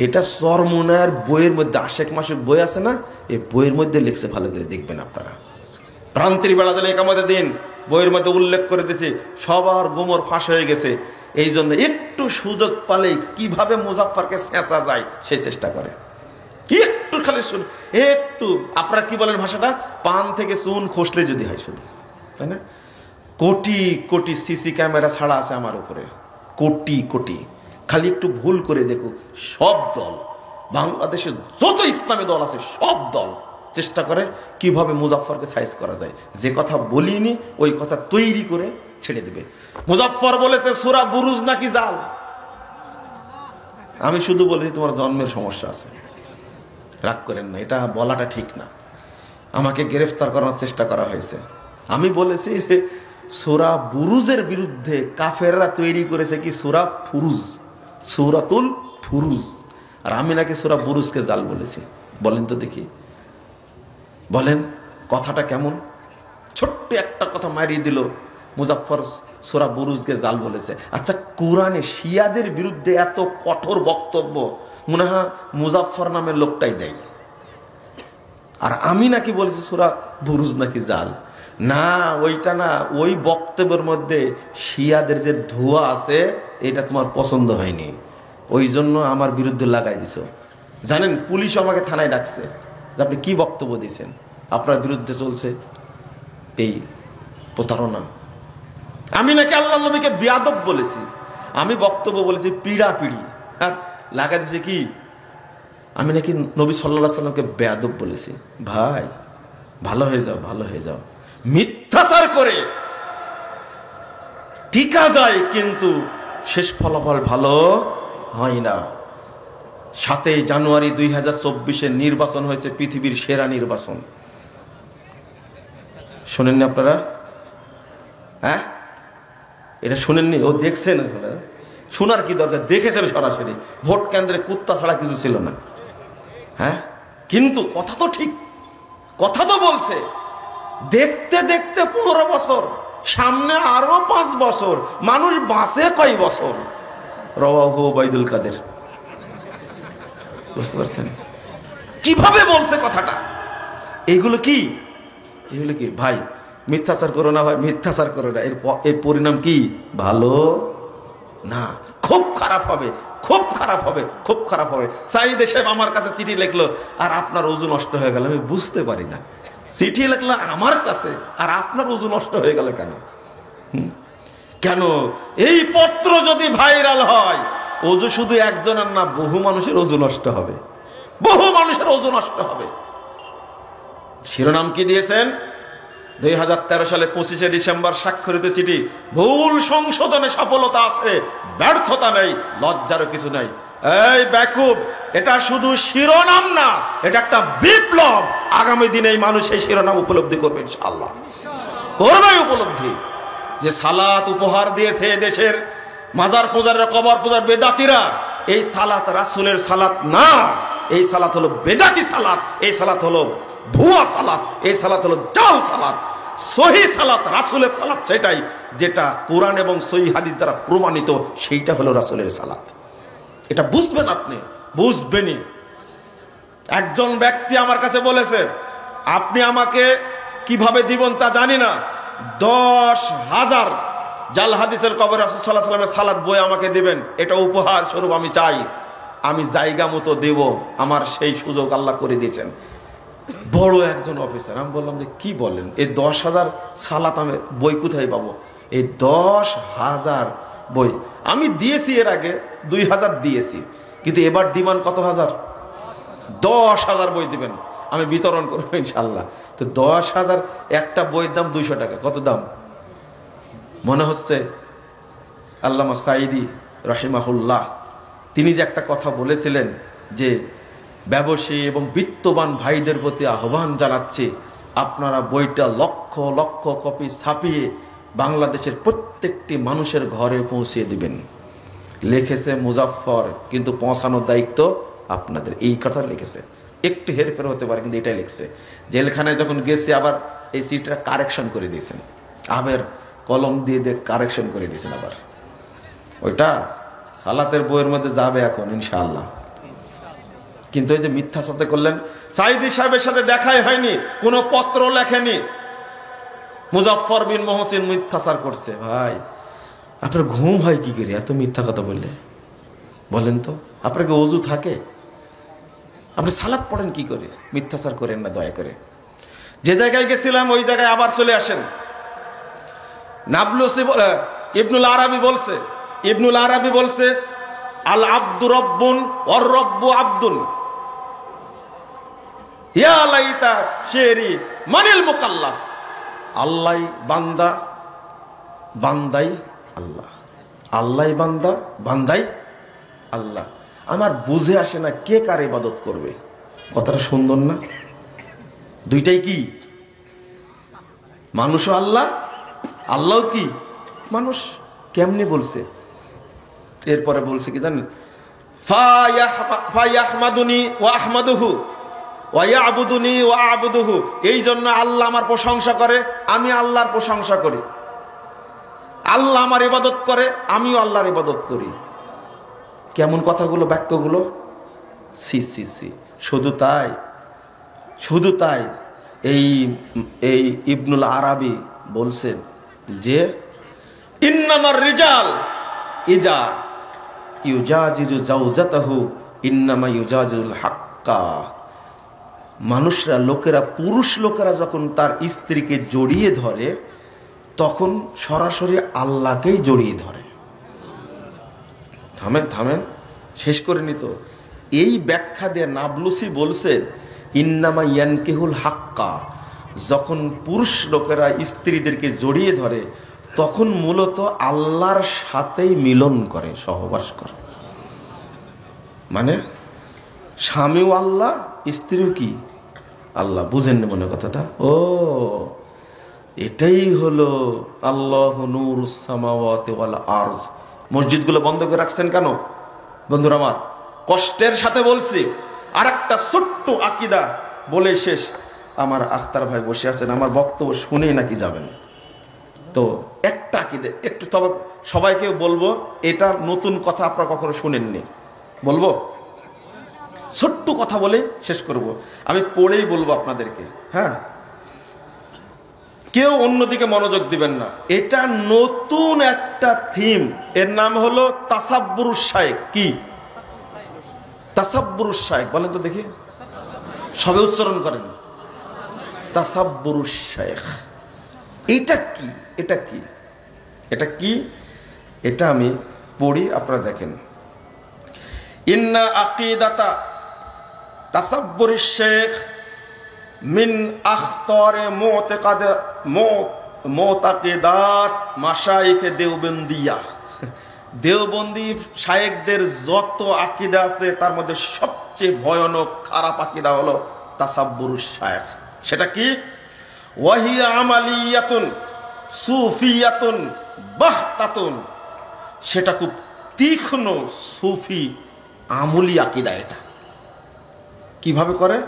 এটা চরমোনায়ের বইয়ের মধ্যে, আশেক মাসেক বই আছে না, এই বইয়ের মধ্যে লিখছে, ভালো করে দেখবেন আপনারা। ভ্রান্তির বেলা দিলে একামতের দিন বইয়ের মধ্যে উল্লেখ করে দিয়েছে, সবার গোমর ফাঁস হয়ে গেছে। এই জন্য একটু সুযোগ পালেই কিভাবে মুজাফফরকে ছেঁচা যায় সেই চেষ্টা করে। একটু খালি শুন, একটু আপনারা কি বলেন ভাষাটা, পান থেকে চুন খসলে যদি হয় শুধু, তাই না? কোটি কোটি সিসি ক্যামেরা ছাড়া আছে আমার উপরে, কোটি কোটি। খালি একটু ভুল করে দেখুক, সব দল, বাংলাদেশের যত ইসলামী দল আছে সব দল চেষ্টা করে কিভাবে মুজাফফরকে সাইজ করা যায়। যে কথা বলিনি ওই কথা তৈরি করে ছেড়ে দেবে। মুজাফফর বলেছে সূরা বুরুজ নাকি জাল, আমি শুধু বলেছি তোমার জন্মের সমস্যা আছে, রাগ করেন না, এটা বলাটা ঠিক না। আমাকে গ্রেফতার করার চেষ্টা করা হয়েছে। আমি বলেছি যে সূরা বুরুজের বিরুদ্ধে কাফেররা তৈরি করেছে কি সূরা ফুরুজ, সূরাতুল ফুরুজ, আর আমি নাকি সূরা বুরুজকে জাল বলেছি। বলেন তো দেখি, বলেন কথাটা কেমন? ছোট্ট একটা কথা মারিয়ে দিল, মুজাফফর সূরা বুরুজকে জাল বলেছে। আচ্ছা, কোরআনে শিয়াদের বিরুদ্ধে এত কঠোর বক্তব্য মনে হয় মুজাফফর নামের লোকটাই দেয়, আর আমি নাকি বলছি সূরা বুরুজ নাকি জাল। না, ওইটা না, ওই বক্তব্যের মধ্যে শিয়াদের যে ধোঁয়া আছে এটা তোমার পছন্দ হয়নি, ওই জন্য আমার বিরুদ্ধে লাগাই দিছো। জানেন, পুলিশ আমাকে থানায় ডাকছে যে আপনি কি বক্তব্য দিয়েছেন, আপনার বিরুদ্ধে চলছে এই প্রতারণা। আমি নাকি আল্লাহ নবীকে বেয়াদব বলেছি, আমি বক্তব্য বলেছি পিড়াপিড়ি, আর লাগাই দিছে কি আমি নাকি নবী সাল্লাল্লাহু আলাইহি সাল্লামকে বেয়াদব বলেছি। ভাই ভালো হয়ে যাও, ভালো হয়ে যাও। মিথ্যাচার করে টিকা যায় কিন্তু শেষ ফলাফল ভালো হয় না। 7 জানুয়ারি 2024 নির্বাচন হয়েছে পৃথিবীর সেরা নির্বাচন। শোনেননি আপনারা? হ্যাঁ, এটা শুনেননি? ও দেখছেন, শোনার কি দরকার, দেখেছেন সরাসরি। ভোট কেন্দ্রে কুত্তা ছাড়া কিছু ছিল না। হ্যাঁ, কিন্তু কথা তো ঠিক, কথা তো বলছে। দেখতে দেখতে 15 বছর সামনে আরো 5 বছর, মানুষ বাঁচে কয় বছর? রাওয়াহু ওবাইদুল কাদের। বুঝতে পারছেন কিভাবে বলছে কথাটা? এইগুলো কি ভাই? মিথ্যাচার করো না ভাই, মিথ্যাচার করো না, এর পরিণাম কি? ভালো না, খুব খারাপ হবে, খুব খারাপ হবে, খুব খারাপ হবে। সাইদ সাহেব আমার কাছে চিঠি লিখলো, আর আপনার ওযু নষ্ট হয়ে গেল। আমি বুঝতে পারি না, চিঠি লিখলো আমার কাছে, আর আপনার ওযু নষ্ট হয়ে গেল কেন? কেন? এই পত্র যদি ভাইরাল হয়, ওযু শুধু একজনের না, বহু মানুষের ওযু নষ্ট হবে, বহু মানুষের ওযু নষ্ট হবে। শিরোনাম কি দিয়েছেন? 2013 সালে 25 ডিসেম্বর স্বাক্ষরিত চিঠি, ভুল সংশোধনে সফলতা আছে, ব্যর্থতা নেই, লজ্জারও কিছু নাই। এই বেকুব, এটা শুধু শিরোনাম না, এটা একটা বিপ্লব। আগামী দিনে এই মানুষ এই শিরোনাম উপলব্ধি করবে ইনশাআল্লাহ, করবে উপলব্ধি যে সালাত উপহার দিয়েছে দেশের মাজার পূজারীরা, কবর পূজার বেদাতিরা। এই সালাত রাসূলের সালাত না, এই সালাত হলো বেদাতি সালাত, এই সালাত হলো ভুয়া সালাত, এই সালাত হলো জাল সালাত। সহি সালাত রাসূলের সালাত সেটাই, যেটা কোরআন এবং সহি হাদিস দ্বারা প্রমাণিত, সেইটা হলো রাসূলের সালাত। এটা বুঝবেন, আপনি বুঝবেনই। একজন ব্যক্তি আমার কাছে বলেছে, আপনি আমাকে কিভাবে দিবেন তা জানি না, 10,000 জাল হাদিসের কবর রাসূল সাল্লাল্লাহু আলাইহি ওয়াসাল্লামের সালাত বই আমাকে দিবেন, এটা উপহার স্বরূপ আমি চাই। আমি জায়গা মতো দেব, আমার সেই সুযোগ আল্লাহ করে দিয়েছেন। বড় একজন অফিসার। আমি বললাম যে কি বলেন, এই 10,000 সালাত আমি বই কোথায় পাবো? এই 10,000 বই আমি দিয়েছি, এর আগে 2,000 দিয়েছি, কিন্তু এবার ডিমান্ড কত হাজার? 10,000 বই দিবেন, আমি বিতরণ করবো ইনশাল্লাহ। তো 10,000, একটা বইয়ের দাম 200 টাকা। কত দাম? মনে হচ্ছে আল্লামা সাঈদী রাহিমাহুল্লাহ তিনি যে একটা কথা বলেছিলেন যে ব্যবসায়ী এবং বিত্তবান ভাইদের প্রতি আহ্বান জানাচ্ছে, আপনারা বইটা লক্ষ লক্ষ কপি ছাপিয়ে বাংলাদেশের প্রত্যেকটি মানুষের ঘরে পৌঁছে দিবেন। লিখেছে মুজাফফর, কিন্তু পৌঁছানোর দায়িত্ব আপনাদের। এই কথা লিখেছে, একটু হেরফের হতে পারে, কিন্তু এটাই লিখছে। জেলখানায় যখন গেছে, আবার এই সিটটা কারেকশন করে দিয়েছেন, আবার কলম দিয়ে কারেকশন করে দিয়েছেন। আবার ওইটা সালাতের বইয়ের মধ্যে যাবে এখন ইনশাআল্লাহ। কিন্তু এই যে মিথ্যা সাথে করলেন, সাঈদী সাহেবের সাথে দেখাই হয়নি, কোনো পত্র লেখেনি, মুজাফফর বিন মহসিন মিথ্যাচার করছে। ভাই, আপনার ঘুম হয় কি করে এত মিথ্যা কথা বললে? বলেন তো, আপনার কি ওযু থাকে? আপনি সালাত পড়েন কি করে? মিথ্যাচার করেন না দয়া করে। যে জায়গায় গেছিলাম ওই জায়গায় আবার চলে আসেন। নাবলুসি ইবনুল আরাবি বলছে আল আব্দু রব্বুন ওয়ার রব্বু আব্দুন, ইয়া লাইতা শেরি মানিল মুকাল্লাফ। আল্লাহ বান্দা, বান্দাই আল্লাহ, আল্লাহ বান্দা, বান্দাই আল্লাহ। আমার বুঝে আসে না কে কার ইবাদত করবে। কথাটা সুন্দর না? দুইটাই কি? মানুষও আল্লাহ, আল্লাহও কি মানুষ। কেমনে বলছে? এরপরে বলছে কি জানেন? ফায়াহমাদুনি ওয়া আহমাদুহু ওয়া ইয়াবুদুনি ওয়া আবুদুহু। এই জন্য আল্লাহ আমার প্রশংসা করে, আমি আল্লাহর প্রশংসা করি। আল্লাহ আমার ইবাদত করে, আমিও আল্লাহর ইবাদত করি। কেমন কথাগুলো, বাক্যগুলো! সি সি সি। শুধু তাই, শুধু তাই, এই ইবনুল আরাবি বলছেন যে ইন্নামার রিজাল ইজা ইউজাজিজু জাওজাতাহু ইন্নামা ইউজাজিজুল হাক্কা। মানুষরা, লোকেরা, পুরুষ লোকেরা যখন তার স্ত্রীকে জড়িয়ে ধরে, তখন সরাসরি আল্লাহকেই জড়িয়ে ধরে। থামেন, শেষ করে নিত। এই ব্যাখ্যা দিয়ে নাবলুসি বলছেন ইন্নামা ইয়ানকিহুল হাক্কা, যখন পুরুষ লোকেরা স্ত্রীদেরকে জড়িয়ে ধরে, তখন মূলত আল্লাহর সাথেই মিলন করে, সহবাস করে। মানে স্বামীও আল্লাহ, স্ত্রীও কি আল্লাহ। বুঝেন মনে কথাটা? ও, এটাই হলো আল্লাহু নূরুস সামাওয়াতি ওয়াল আরজ। মসজিদগুলো বন্ধ করে রাখছেন কেন বন্ধুরা আমার? কষ্টের সাথে বলছি। আর একটা ছোট্ট আকীদা বলে শেষ। আমার আখতার ভাই বসে আছেন, আমার বক্তব্য শুনেই নাকি যাবেন। তো একটা আকিদা একটু, তবে সবাইকে বলবো এটা নতুন কথা আপনারা কখনো শুনেননি, বলবো ছোট্ট কথা বলে শেষ করব, আমি পড়েই বলবো আপনাদেরকে। হ্যাঁ, কেউ অন্যদিকে মনোযোগ দিবেন না, এটা নতুন একটা থিম, এর নাম হলো তাসাব্বুরুশ শায়েখ। কি তাসাব্বুরুশ শায়েখ বলেন তো দেখি, সবে উচ্চারণ করেন, তাসাব্বুরুশ শায়েখ। এটা কি, এটা কি, এটা কি, এটা আমি পড়ি, আপনারা দেখেন। ইন্না আকিদাতা তাসাব্বুরুশ শায়েখ মিন আখতারে মুতাকিদাত মাশায়েখ দেওবন্দিয়া। দেওবন্দি শায়েখদের যত আকিদা আছে তার মধ্যে সবচেয়ে ভয়ানক খারাপ আকিদা হলো তাসাব্বুরুশ শায়েখ। সেটা কি? ওয়াহিয়া আমালিয়াতুন সুফিয়াতুন বাহতাতুন। সেটা খুব তীক্ষ্ণ সুফি আমলি আকিদা। এটা কিভাবে করে?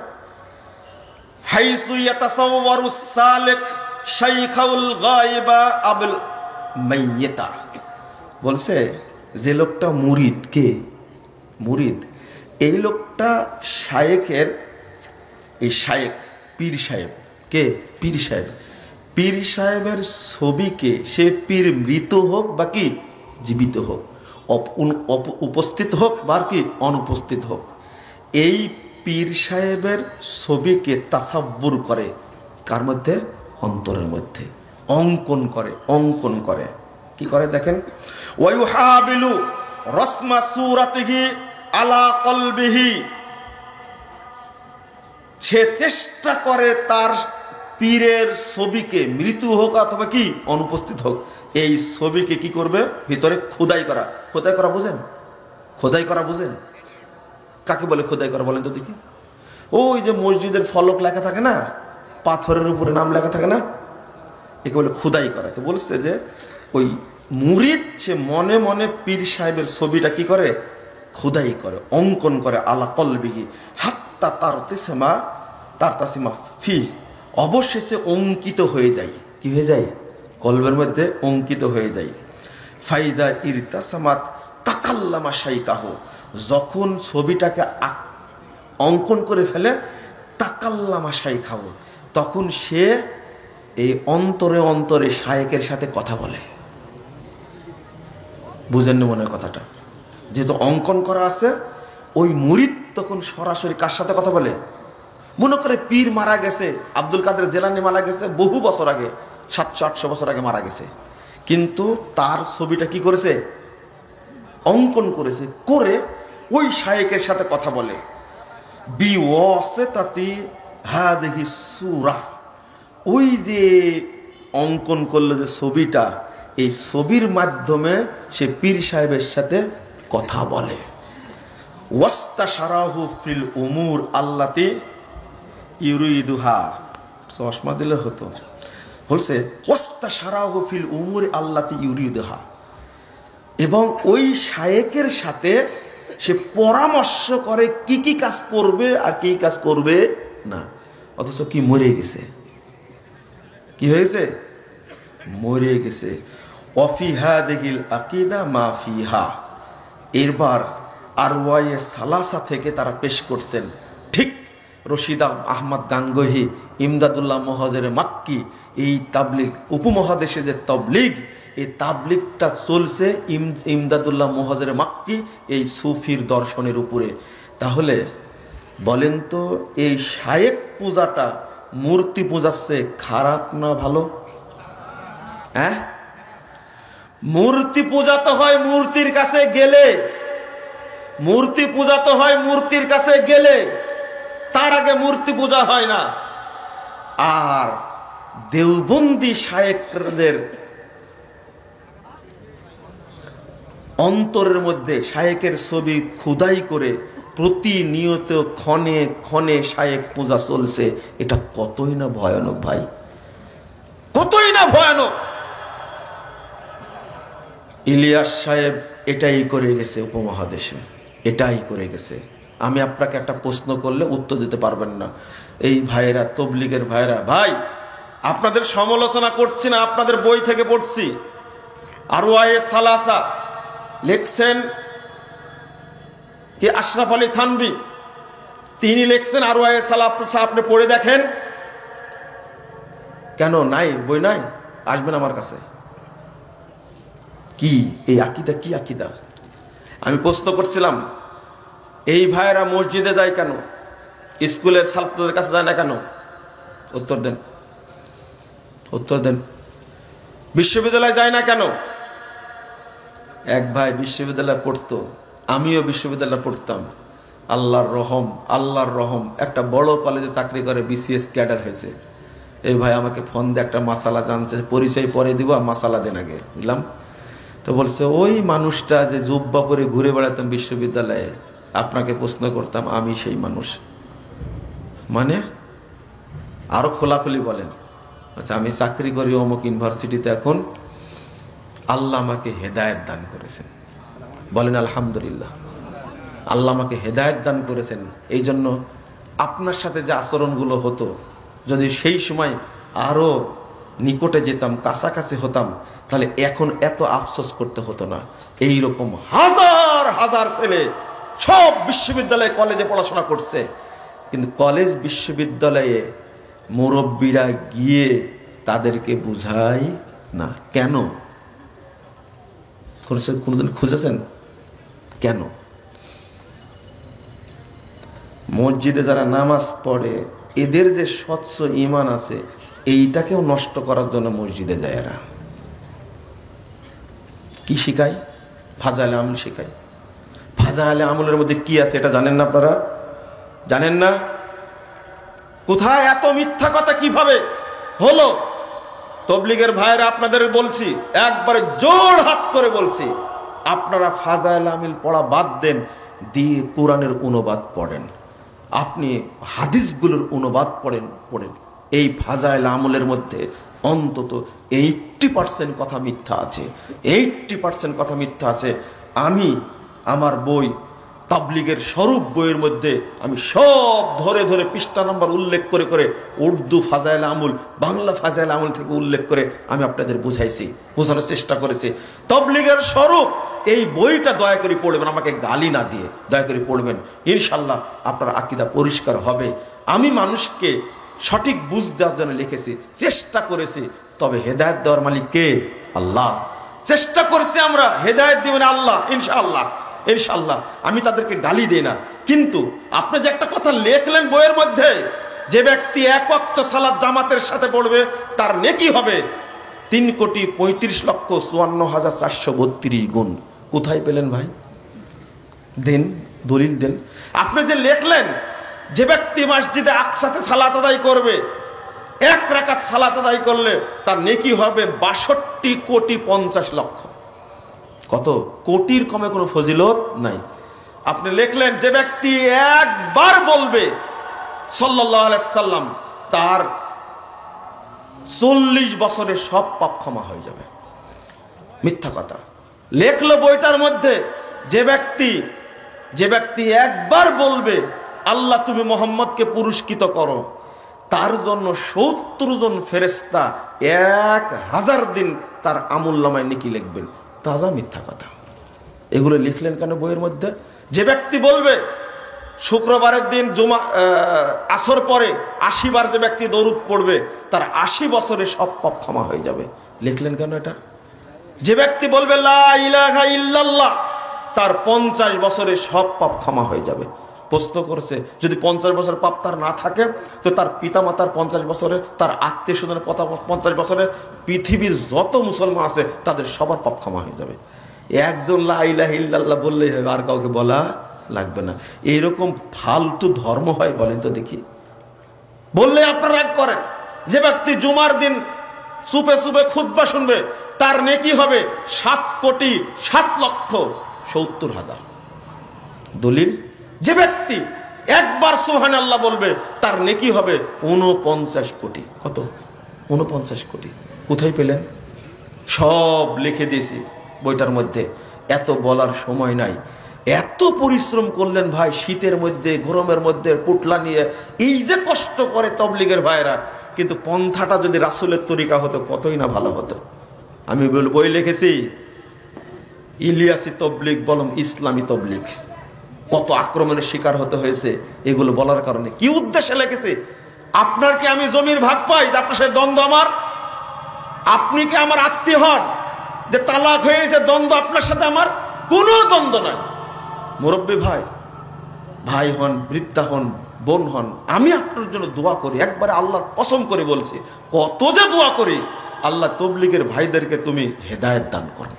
হাইসু ইয়াতাসাওয়ারু সালিক শাইখাউল গায়বা আবুল মাইয়িতা। বলছে যে লোকটা মুরিদ, কে মুরিদ, এই লোকটা শায়েখের, এই শায়েখ পীর সাহেব, কে পীর সাহেব, পীর সাহেবের ছবিকে, সে পীর মৃত হোক বা কি জীবিত হোক, উপস্থিত হোক বা কি অনুপস্থিত হোক, এই পীর সাহেবের ছবিকে তাসাব্বুর করে, কার মধ্যে? অন্তরের মধ্যে অঙ্কন করে, অঙ্কন করে। কি করে দেখেন, ওয়ায়ুহাবিলু রাসমা সূরাতিহি আলা কলবিহি। সে চেষ্টা করে তার পীরের ছবিকে, মৃত্যু হোক অথবা কি অনুপস্থিত হোক, এই ছবিকে কি করবে? ভিতরে খোদাই করা। খোদাই করা বুঝেন? খোদাই করা বুঝেন? কাকে বলে খোদাই করা বলেন তো দেখি? ওই যে মসজিদের ফলক লেখা থাকে না, পাথরের উপরে নাম লেখা থাকে না, একে বলে খোদাই করা। তো বলছে যে ওই মুরিদ সে মনে মনে পীর সাহেবের ছবিটা কি করে? খোদাই করে, অঙ্কন করে। আলা কলবিহি হাত্তা তারতাসিমা ফি। অবশেষে অঙ্কিত হয়ে যায়। কি হয়ে যায়? কলবের মধ্যে অঙ্কিত হয়ে যায়। ফাইদা ইরতাসামাত তাকাল্লামা শাইকাহু। যখন ছবিটাকে অঙ্কন করে ফেলে, তাকাল্লামা শাইখাহু, তখন সে এই অন্তরে অন্তরে শায়েখের সাথে কথা বলে। বুঝেননি মনে হয় কথাটা? যেহেতু অঙ্কন করা আছে, ওই মুরিদ তখন সরাসরি কার সাথে কথা বলে? মনে করে পীর মারা গেছে, আব্দুল কাদের জেলানি মারা গেছে বহু বছর আগে, 700-800 বছর আগে মারা গেছে, কিন্তু তার ছবিটা কি করেছে? অঙ্কন করেছে, করে ওই শায়েখের সাথে কথা বলে। বিওয়াসিতাতি হাদিহি সূরা। ওই যে অঙ্কন করলো যে ছবিটা, এই ছবির মাধ্যমে সে পীর সাহেবের সাথে কথা বলে। ওয়াস্তাশারাহু ফিল উমুর আল্লাতি ইউরিদুহা। চশমা দিলে হতো। বলছে ওয়াস্তাশারাহু ফিল উমুর আল্লাতি ইউরিদুহা, এবং ওই শায়েখের সাথে সে পরামর্শ করে কি কি কাজ করবে আর কি কাজ করবে না। অথচ কি মরে গেছে? কি হয়েছে? মরে গেছে। অফিহা দেখিল আকিদা মা ফিহা। এরবার আরওয়ায়ে সালাসা থেকে তারা পেশ করছেন, ঠিক রশিদ আহমদ গাঙ্গোহী, ইমদাদুল্লাহ মহাজের মাক্কি, এই তাবলিগ উপমহাদেশে যে তাবলিগ, এই তাবলিগটা চলছে ইমদাদুল্লাহ মহাজের মাক্কি এই সুফির দর্শনের উপরে। তাহলে বলেন তো, এই শায়েখ পূজাটা, মূর্তি পূজাচ্ছে, খারাপ না ভালো? হ্যাঁ, মূর্তি পূজাতে হয় মূর্তির কাছে গেলে, মূর্তি পূজাতে হয় মূর্তির কাছে গেলে, তার আগে মূর্তি পূজা হয় না। আর দেওবন্দি শায়েখদের অন্তরের মধ্যে শায়েখের ছবি খোদাই করে প্রতিনিয়ত ক্ষণে ক্ষণে শায়েখ পূজা চলছে। এটা কতই না ভয়ানক ভাই, কতই না ভয়ানক। ইলিয়াস সাহেব এটাই করে গেছে উপমহাদেশে, এটাই করে গেছে। আমি আপনাকে একটা প্রশ্ন করলে উত্তর দিতে পারবেন না। এই ভাইয়েরা, তবলিগের ভাইয়েরা, ভাই আপনাদের সমালোচনা করছি না, আপনাদের বই থেকে পড়ছি। আরওয়ায়ে সালাসা লিখছেন কি আশরাফ আলী থানভী, তিনি লিখছেন আরওয়ায়ে সালাসা, আপনি পড়ে দেখেন। কেন নাই? বই নাই? আসবেন আমার কাছে। কি এই আকীদা? কি আকীদা? আমি প্রশ্ন করছিলাম, এই ভাইয়েরা মসজিদে যায় কেন, স্কুলের ছাত্রদের কাছে যায় না কেন? উত্তর দেন, উত্তর দেন। বিশ্ববিদ্যালয়ে যায় না কেন? এক ভাই বিশ্ববিদ্যালয়ে পড়তো, আমিও বিশ্ববিদ্যালয়ে পড়তাম। আল্লাহর রহম, আল্লাহর রহম, একটা বড় কলেজে চাকরি করে, বিসিএস ক্যাডার হয়েছে। এই ভাই আমাকে ফোন দিয়ে একটা মাসালা জানছে, পরিচয় পরে দিব, মাসালা দেন আগে, বুঝলাম। তো বলছে, ওই মানুষটা যে জুব্বা পরে ঘুরে বেড়াতাম বিশ্ববিদ্যালয়ে, আপনাকে প্রশ্ন করতাম, আমি সেই মানুষ। মানে আরো খোলাখুলি বলেন। আচ্ছা, আমি চাকরি করি অমুক ইউনিভার্সিটিতে, এখন আল্লাহ আমাকে হেদায়েত দান করেছেন। বলেন আলহামদুলিল্লাহ। আল্লাহ আমাকে হেদায়েত দান করেছেন, এই জন্য আপনার সাথে যে আচরণগুলো হতো, যদি সেই সময় আরো নিকটে যেতাম, কাছাকাছি হতাম, তাহলে এখন এত আফসোস করতে হতো না। এই রকম হাজার হাজার ছেলে সব বিশ্ববিদ্যালয়ে কলেজে পড়াশোনা করছে, কিন্তু কলেজ বিশ্ববিদ্যালয়ে মুরব্বীরা গিয়ে তাদেরকে বুঝায় না। কেন? কোনোদিন খুঁজেছেন কেন? মসজিদে যারা নামাজ পড়ে, এদের যে স্বচ্ছ ঈমান আছে, এইটাকেও নষ্ট করার জন্য মসজিদে যায় এরা। কি শিখায়? ফাজাইলে আমল শিখায়। ফাজাইলে আমলের মধ্যে কি আছে এটা জানেন না আপনারা? জানেন না? কোথায় এত মিথ্যা কথা কিভাবে হলো? তবলিগের ভাইরা আপনাদের বলছি, একবারে জোর হাত করে বলছি, আপনারা ফাজাইল আমিল পড়া বাদ দেন, দিয়ে কোরআনের অনুবাদ পড়েন, আপনি হাদিসগুলোর অনুবাদ পড়েন। এই ফাজাইল আমলের মধ্যে অন্তত 80% কথা মিথ্যা আছে, 80% কথা মিথ্যা আছে। আমি আমার বই তাবলিগের স্বরূপ বইয়ের মধ্যে আমি সব ধরে ধরে পৃষ্ঠা নাম্বার উল্লেখ করে করে উর্দু ফাজাইল আমল, বাংলা ফাজাইল আমল থেকে উল্লেখ করে আমি আপনাদের বুঝাইছি, বোঝানোর চেষ্টা করেছি। তাবলিগের স্বরূপ এই বইটা দয়া করে পড়বেন, আমাকে গালি না দিয়ে দয়া করে পড়বেন, ইনশাল্লাহ আপনার আকীদা পরিষ্কার হবে। আমি মানুষকে সঠিক বুঝ দেওয়ার জন্য লিখেছি, চেষ্টা করেছি, তবে হেদায়েত দেওয়ার মালিক কে? আল্লাহ। চেষ্টা করেছি আমরা, হেদায়েত দিবেন আল্লাহ, ইনশাআল্লাহ ইনশাআল্লাহ। আমি তাদেরকে গালি দেই না, কিন্তু আপনি যে একটা কথা লিখলেন বইয়ের মধ্যে, যে ব্যক্তি এক ওয়াক্ত সালাত জামাতের সাথে পড়বে তার নেকি হবে 3,35,54,432 গুণ। কোথায় পেলেন ভাই? দেন, দলিল দেন। আপনি যে লিখলেন যে ব্যক্তি মসজিদে আকসাতে সালাত আদায় করবে, এক রাকাত সালাত আদায় করলে তার নেকি হবে 62,50,00,000। কত? কোটির কমে কোনো ফজিলত নাই। আপনি লিখলেন যে ব্যক্তি একবার বলবে সাল্লাল্লাহু আলাইহি সাল্লাম, তার 40 বছরের সব পাপ ক্ষমা হয়ে যাবে। মিথ্যা কথা লেখলো বইটার মধ্যে। যে ব্যক্তি একবার বলবে আল্লাহ তুমি মোহাম্মদকে পুরস্কৃত করো, তার জন্য 70 জন ফেরেশতা 1000 দিন তার আমুলনামায় নেকি লিখবেন। তাজা মিথ্যা কথা। এগুলো লিখলেন কেন বইয়ের মধ্যে? যে ব্যক্তি বলবে শুক্রবারের দিন আসর পরে 80 বার যে ব্যক্তি দরুদ পড়বে তার 80 বছরের সব পাপ ক্ষমা হয়ে যাবে। লিখলেন কেন এটা? যে ব্যক্তি বলবে লা ইলাহা ইল্লাল্লাহ তার 50 বছরের সব পাপ ক্ষমা হয়ে যাবে। প্রশ্ন করছে, যদি 50 বছর পাপ তার না থাকে, তো তার পিতামাতার 50 বছরের, তার আত্মীয় স্বজনের 50 বছরের, পৃথিবীর যত মুসলমান আছে তাদের সবার পাপ ক্ষমা হয়ে যাবে। একজন লা ইলাহা ইল্লাল্লাহ বললেই হবে, আর কাউকে বলা লাগবে না। এইরকম ফালতু ধর্ম হয় বলেন তো দেখি? বললে আপনারা রাগ করেন। যে ব্যক্তি জুমার দিন চুপে চুপে খুতবা শুনবে তার নেকি হবে 7,07,70,000। দলিল? যে ব্যক্তি একবার সুবহানাল্লাহ বলবে তার নেকি হবে 49 কোটি। কত? 49 কোটি। কোথায় পেলেন? সব লিখে দিয়েছি বইটার মধ্যে। এত বলার সময় নাই। এত পরিশ্রম করলেন ভাই, শীতের মধ্যে, গরমের মধ্যে পুটলা নিয়ে, এই যে কষ্ট করে তবলিগের ভাইরা, কিন্তু পন্থাটা যদি রাসূলের তরিকা হতো কতই না ভালো হতো। আমি বই লিখেছি, ইলিয়াসি তবলিগ বলম ইসলামী তবলিগ, কত আক্রমণের শিকার হতে হয়েছে এগুলো বলার কারণে। কি উদ্দেশ্যে লিখেছি? আপনার কি আমি জমির ভাগ পাই যে আপনার সাথে দ্বন্দ্ব আমার? আপনি কি আমার আত্মীয় হন যে তালাক হয়েছে দ্বন্দ্ব আপনার সাথে আমার? কোনো দ্বন্দ্ব নাই। মুরব্বী ভাই, ভাই হন, বৃদ্ধা হন, বোন হন, আমি আপনার জন্য দোয়া করি, একবারে আল্লাহর কসম করে বলছি, কত যে দোয়া করি। আল্লাহ তবলিগের ভাইদেরকে তুমি হেদায়েত দান করো,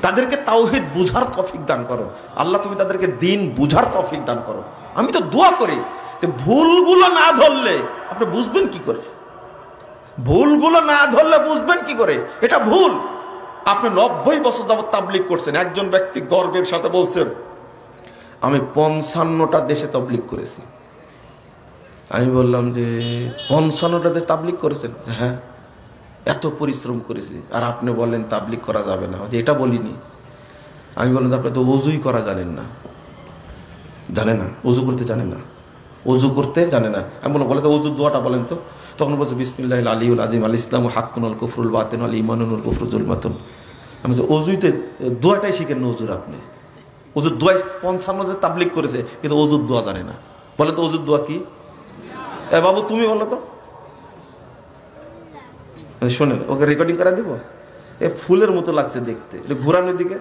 তাদেরকে তাওহীদ বুঝার তৌফিক দান করো। আল্লাহ তুমি তাদেরকে দ্বীন বুঝার তৌফিক দান করো। আমি তো দোয়া করি। তো ভুলগুলো না ধরলে আপনি বুঝবেন কি করে? ভুলগুলো না ধরলে বুঝবেন কি করে এটা ভুল? আপনি 90 বছর যাবত তাবলীগ করছেন। একজন ব্যক্তি গর্বের সাথে বলছেন, আমি 55টা দেশে তাবলীগ করেছি। আমি বললাম যে 55টা দেশে তাবলীগ করেছেন? হ্যাঁ। এত পরিশ্রম করেছি, আর আপনি বললেন তাবলীগ করা যাবে না? যে এটা বলিনি। আমি বললাম আপনি তো ওযুই করা জানেন না। জানে না, ওযু করতে জানে না, ওযু করতে জানে না। আমি বললাম বলে তো ওযুর দোয়াটা বলেন তো। তখন বলছে বিসমিল্লাহিল আলিয়ুল আযীম আল ইসলামু হাক্কুন আল কুফরুল বাতিন আল ঈমানুল কুফরু যুলমাতুন। আমি বলছি ওযুইতে দোয়াটাই শিখেন না হুজুর আপনি? ওযুর দোয়া 55 তাবলীগ করেছে কিন্তু ওযুর দোয়া জানে না। বলে তো ওযুর দোয়া কি? এ বাবু তুমি বলো তো। শোনেন, ওকে রেকর্ডিং করা দিব। এ ফুলের মতো লাগছে দেখতে, ঘুরানোর দিকে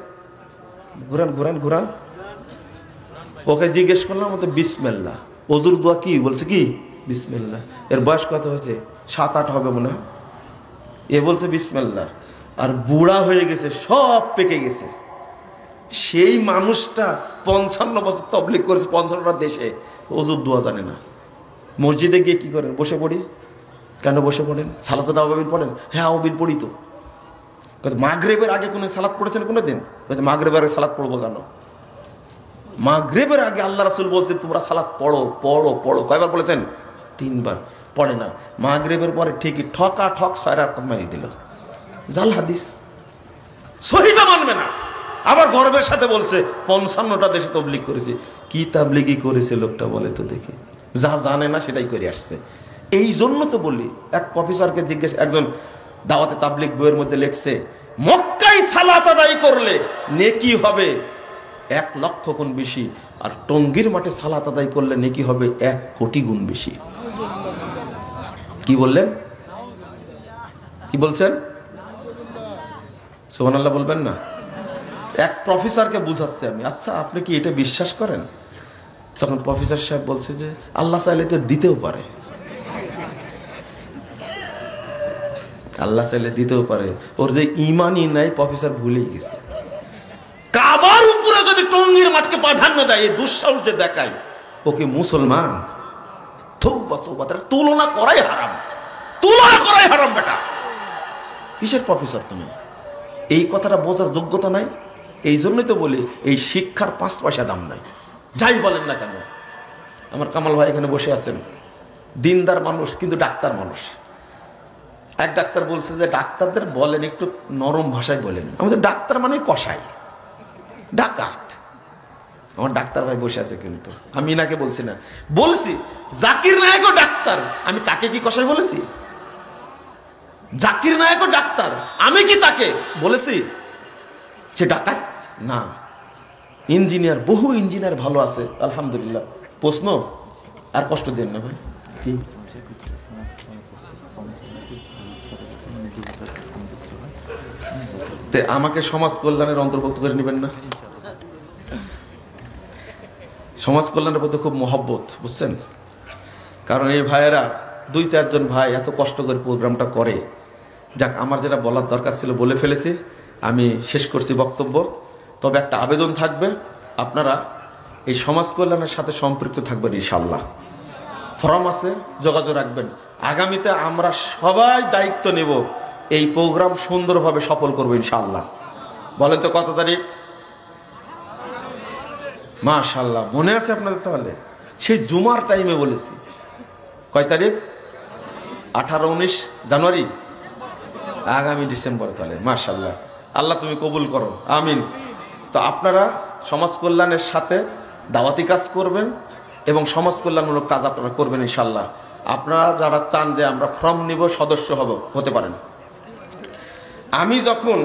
ঘুরান ঘুরান ঘুরান। ওকে জিজ্ঞেস করলাম তো বিসমিল্লাহ ওযুর দোয়া কি? বলছে কি বিসমিল্লাহ। এর বয়স কত হয়েছে? 7-8 হবে মনে হয়। এ বলছে বিসমিল্লাহ, আর বুড়া হয়ে গেছে, সব পেকে গেছে। সেই মানুষটা 55 বছর তাবলীগ করেছে 55টা দেশে, ওযুর দোয়া জানে না। মসজিদে গিয়ে কি করেন? বসে পড়ি। কেন বসে পড়েন? সালাতুল আওয়াবিন পড়েন? হ্যাঁ আওয়াবিন পড়ি তো। মাগরিবের আগে কোনো সালাত পড়েছেন কোনোদিন? বলছে মাগরিবের আগে সালাত পড়বো কেন? মাগরিবের আগে আল্লাহ রাসূল বলছেন তোমরা সালাত পড়ো পড়ো পড়ো। কয়বার বলেছেন? 3 বার। পড়ে না। মাগরিবের পরে ঠিকই ঠকা ঠক 6 রাকাত মারি দিল। জাল হাদিস, সহিটা মানবে না। আবার গর্বের সাথে বলছে 55টা দেশে তাবলীগ করেছে। কি তাবলীগই করেছে লোকটা বলে তো দেখি? যা জানে না সেটাই করে আসছে। এই জন্য তো বলি, এক প্রফেসরকে জিজ্ঞেস, একজন দাওয়াতে তাবলীগ বইয়ের মধ্যে লিখছে মক্কায় সালাত আদায় করলে নেকি হবে 1 লক্ষ গুণ বেশি, আর টঙ্গীর মাঠে সালাত আদায় করলে নেকি হবে 1 কোটি গুণ বেশি। কি বললেন? কি বলছেন? সুবহানাল্লাহ বলবেন না? এক প্রফেসরকে বুঝাচ্ছে আমি, আচ্ছা আপনি কি এটা বিশ্বাস করেন? তখন প্রফেসর সাহেব বলছে যে আল্লাহ চাইলে তো দিতেও পারে, আল্লাহ চাইলে দিতেও পারে। ওর যে ইমানই নাই প্রফেসর ভুলেই গেছে। কাবার উপরে যদি টঙ্গীর মাঠকে প্রাধান্য দেয়, এই দুঃসাহস যে দেখায়, ওকে মুসলমান? তওবা তওবা, তার তুলনা করাই হারাম, তুলনা করাই হারাম। বেটা কিসের প্রফেসর তুমি? এই কথাটা বোঝার যোগ্যতা নাই। এই জন্যই তো বলি এই শিক্ষার 5 পয়সা দাম নাই, যাই বলেন না কেন। আমার কামাল ভাই এখানে বসে আছেন, দিনদার মানুষ কিন্তু ডাক্তার মানুষ। এক ডাক্তার বলছে যে ডাক্তারদের বলেন একটু নরম ভাষায় বলেন। আমাদের ডাক্তার মানে কসাই, ডাকাত। আমার ডাক্তার ভাই বসে আছে, কিন্তু আমি ইনাকে বলছি না, বলছি জাকির নায়েকও ডাক্তার। আমি তাকে কি কসাই বলেছি? জাকির নায়েকও ডাক্তার, আমি কি তাকে বলেছি সে ডাকাত? না, ইঞ্জিনিয়ার, বহু ইঞ্জিনিয়ার ভালো আছে আলহামদুলিল্লাহ। প্রশ্ন আর কষ্ট দেন না ভাই। কি আমাকে সমাজ কল্যাণের অন্তর্ভুক্ত করে নেবেন না? সমাজ কল্যাণের প্রতি খুব মহব্বত, বুঝছেন? কারণ এই ভাইয়েরা 2-4 জন ভাই এত কষ্ট করে প্রোগ্রামটা করে। যাক, আমার যেটা বলার দরকার ছিল বলে ফেলেছি, আমি শেষ করছি বক্তব্য। তবে একটা আবেদন থাকবে, আপনারা এই সমাজ কল্যাণের সাথে সম্পৃক্ত থাকবেন ইনশাআল্লাহ। ফরম আছে, যোগাযোগ রাখবেন। আগামীতে আমরা সবাই দায়িত্ব নেব, এই প্রোগ্রাম সুন্দরভাবে সফল করবো ইনশাআল্লাহ। বলেন তো কত তারিখ? মাশাআল্লাহ, মনে আছে আপনাদের? তাহলে সেই জুমার টাইমে বলেছি। কয় তারিখ? 18-19 জানুয়ারি, আগামী ডিসেম্বরে। তাহলে মাশাআল্লাহ, আল্লাহ তুমি কবুল করো, আমিন। তো আপনারা সমাজ কল্যাণের সাথে দাওয়াতি কাজ করবেন এবং সমাজ কল্যাণমূলক কাজ আপনারা করবেন ইনশাআল্লাহ। আপনারা যারা চান যে আমরা ফর্ম নিব, সদস্য হতে পারেন। আমি যখন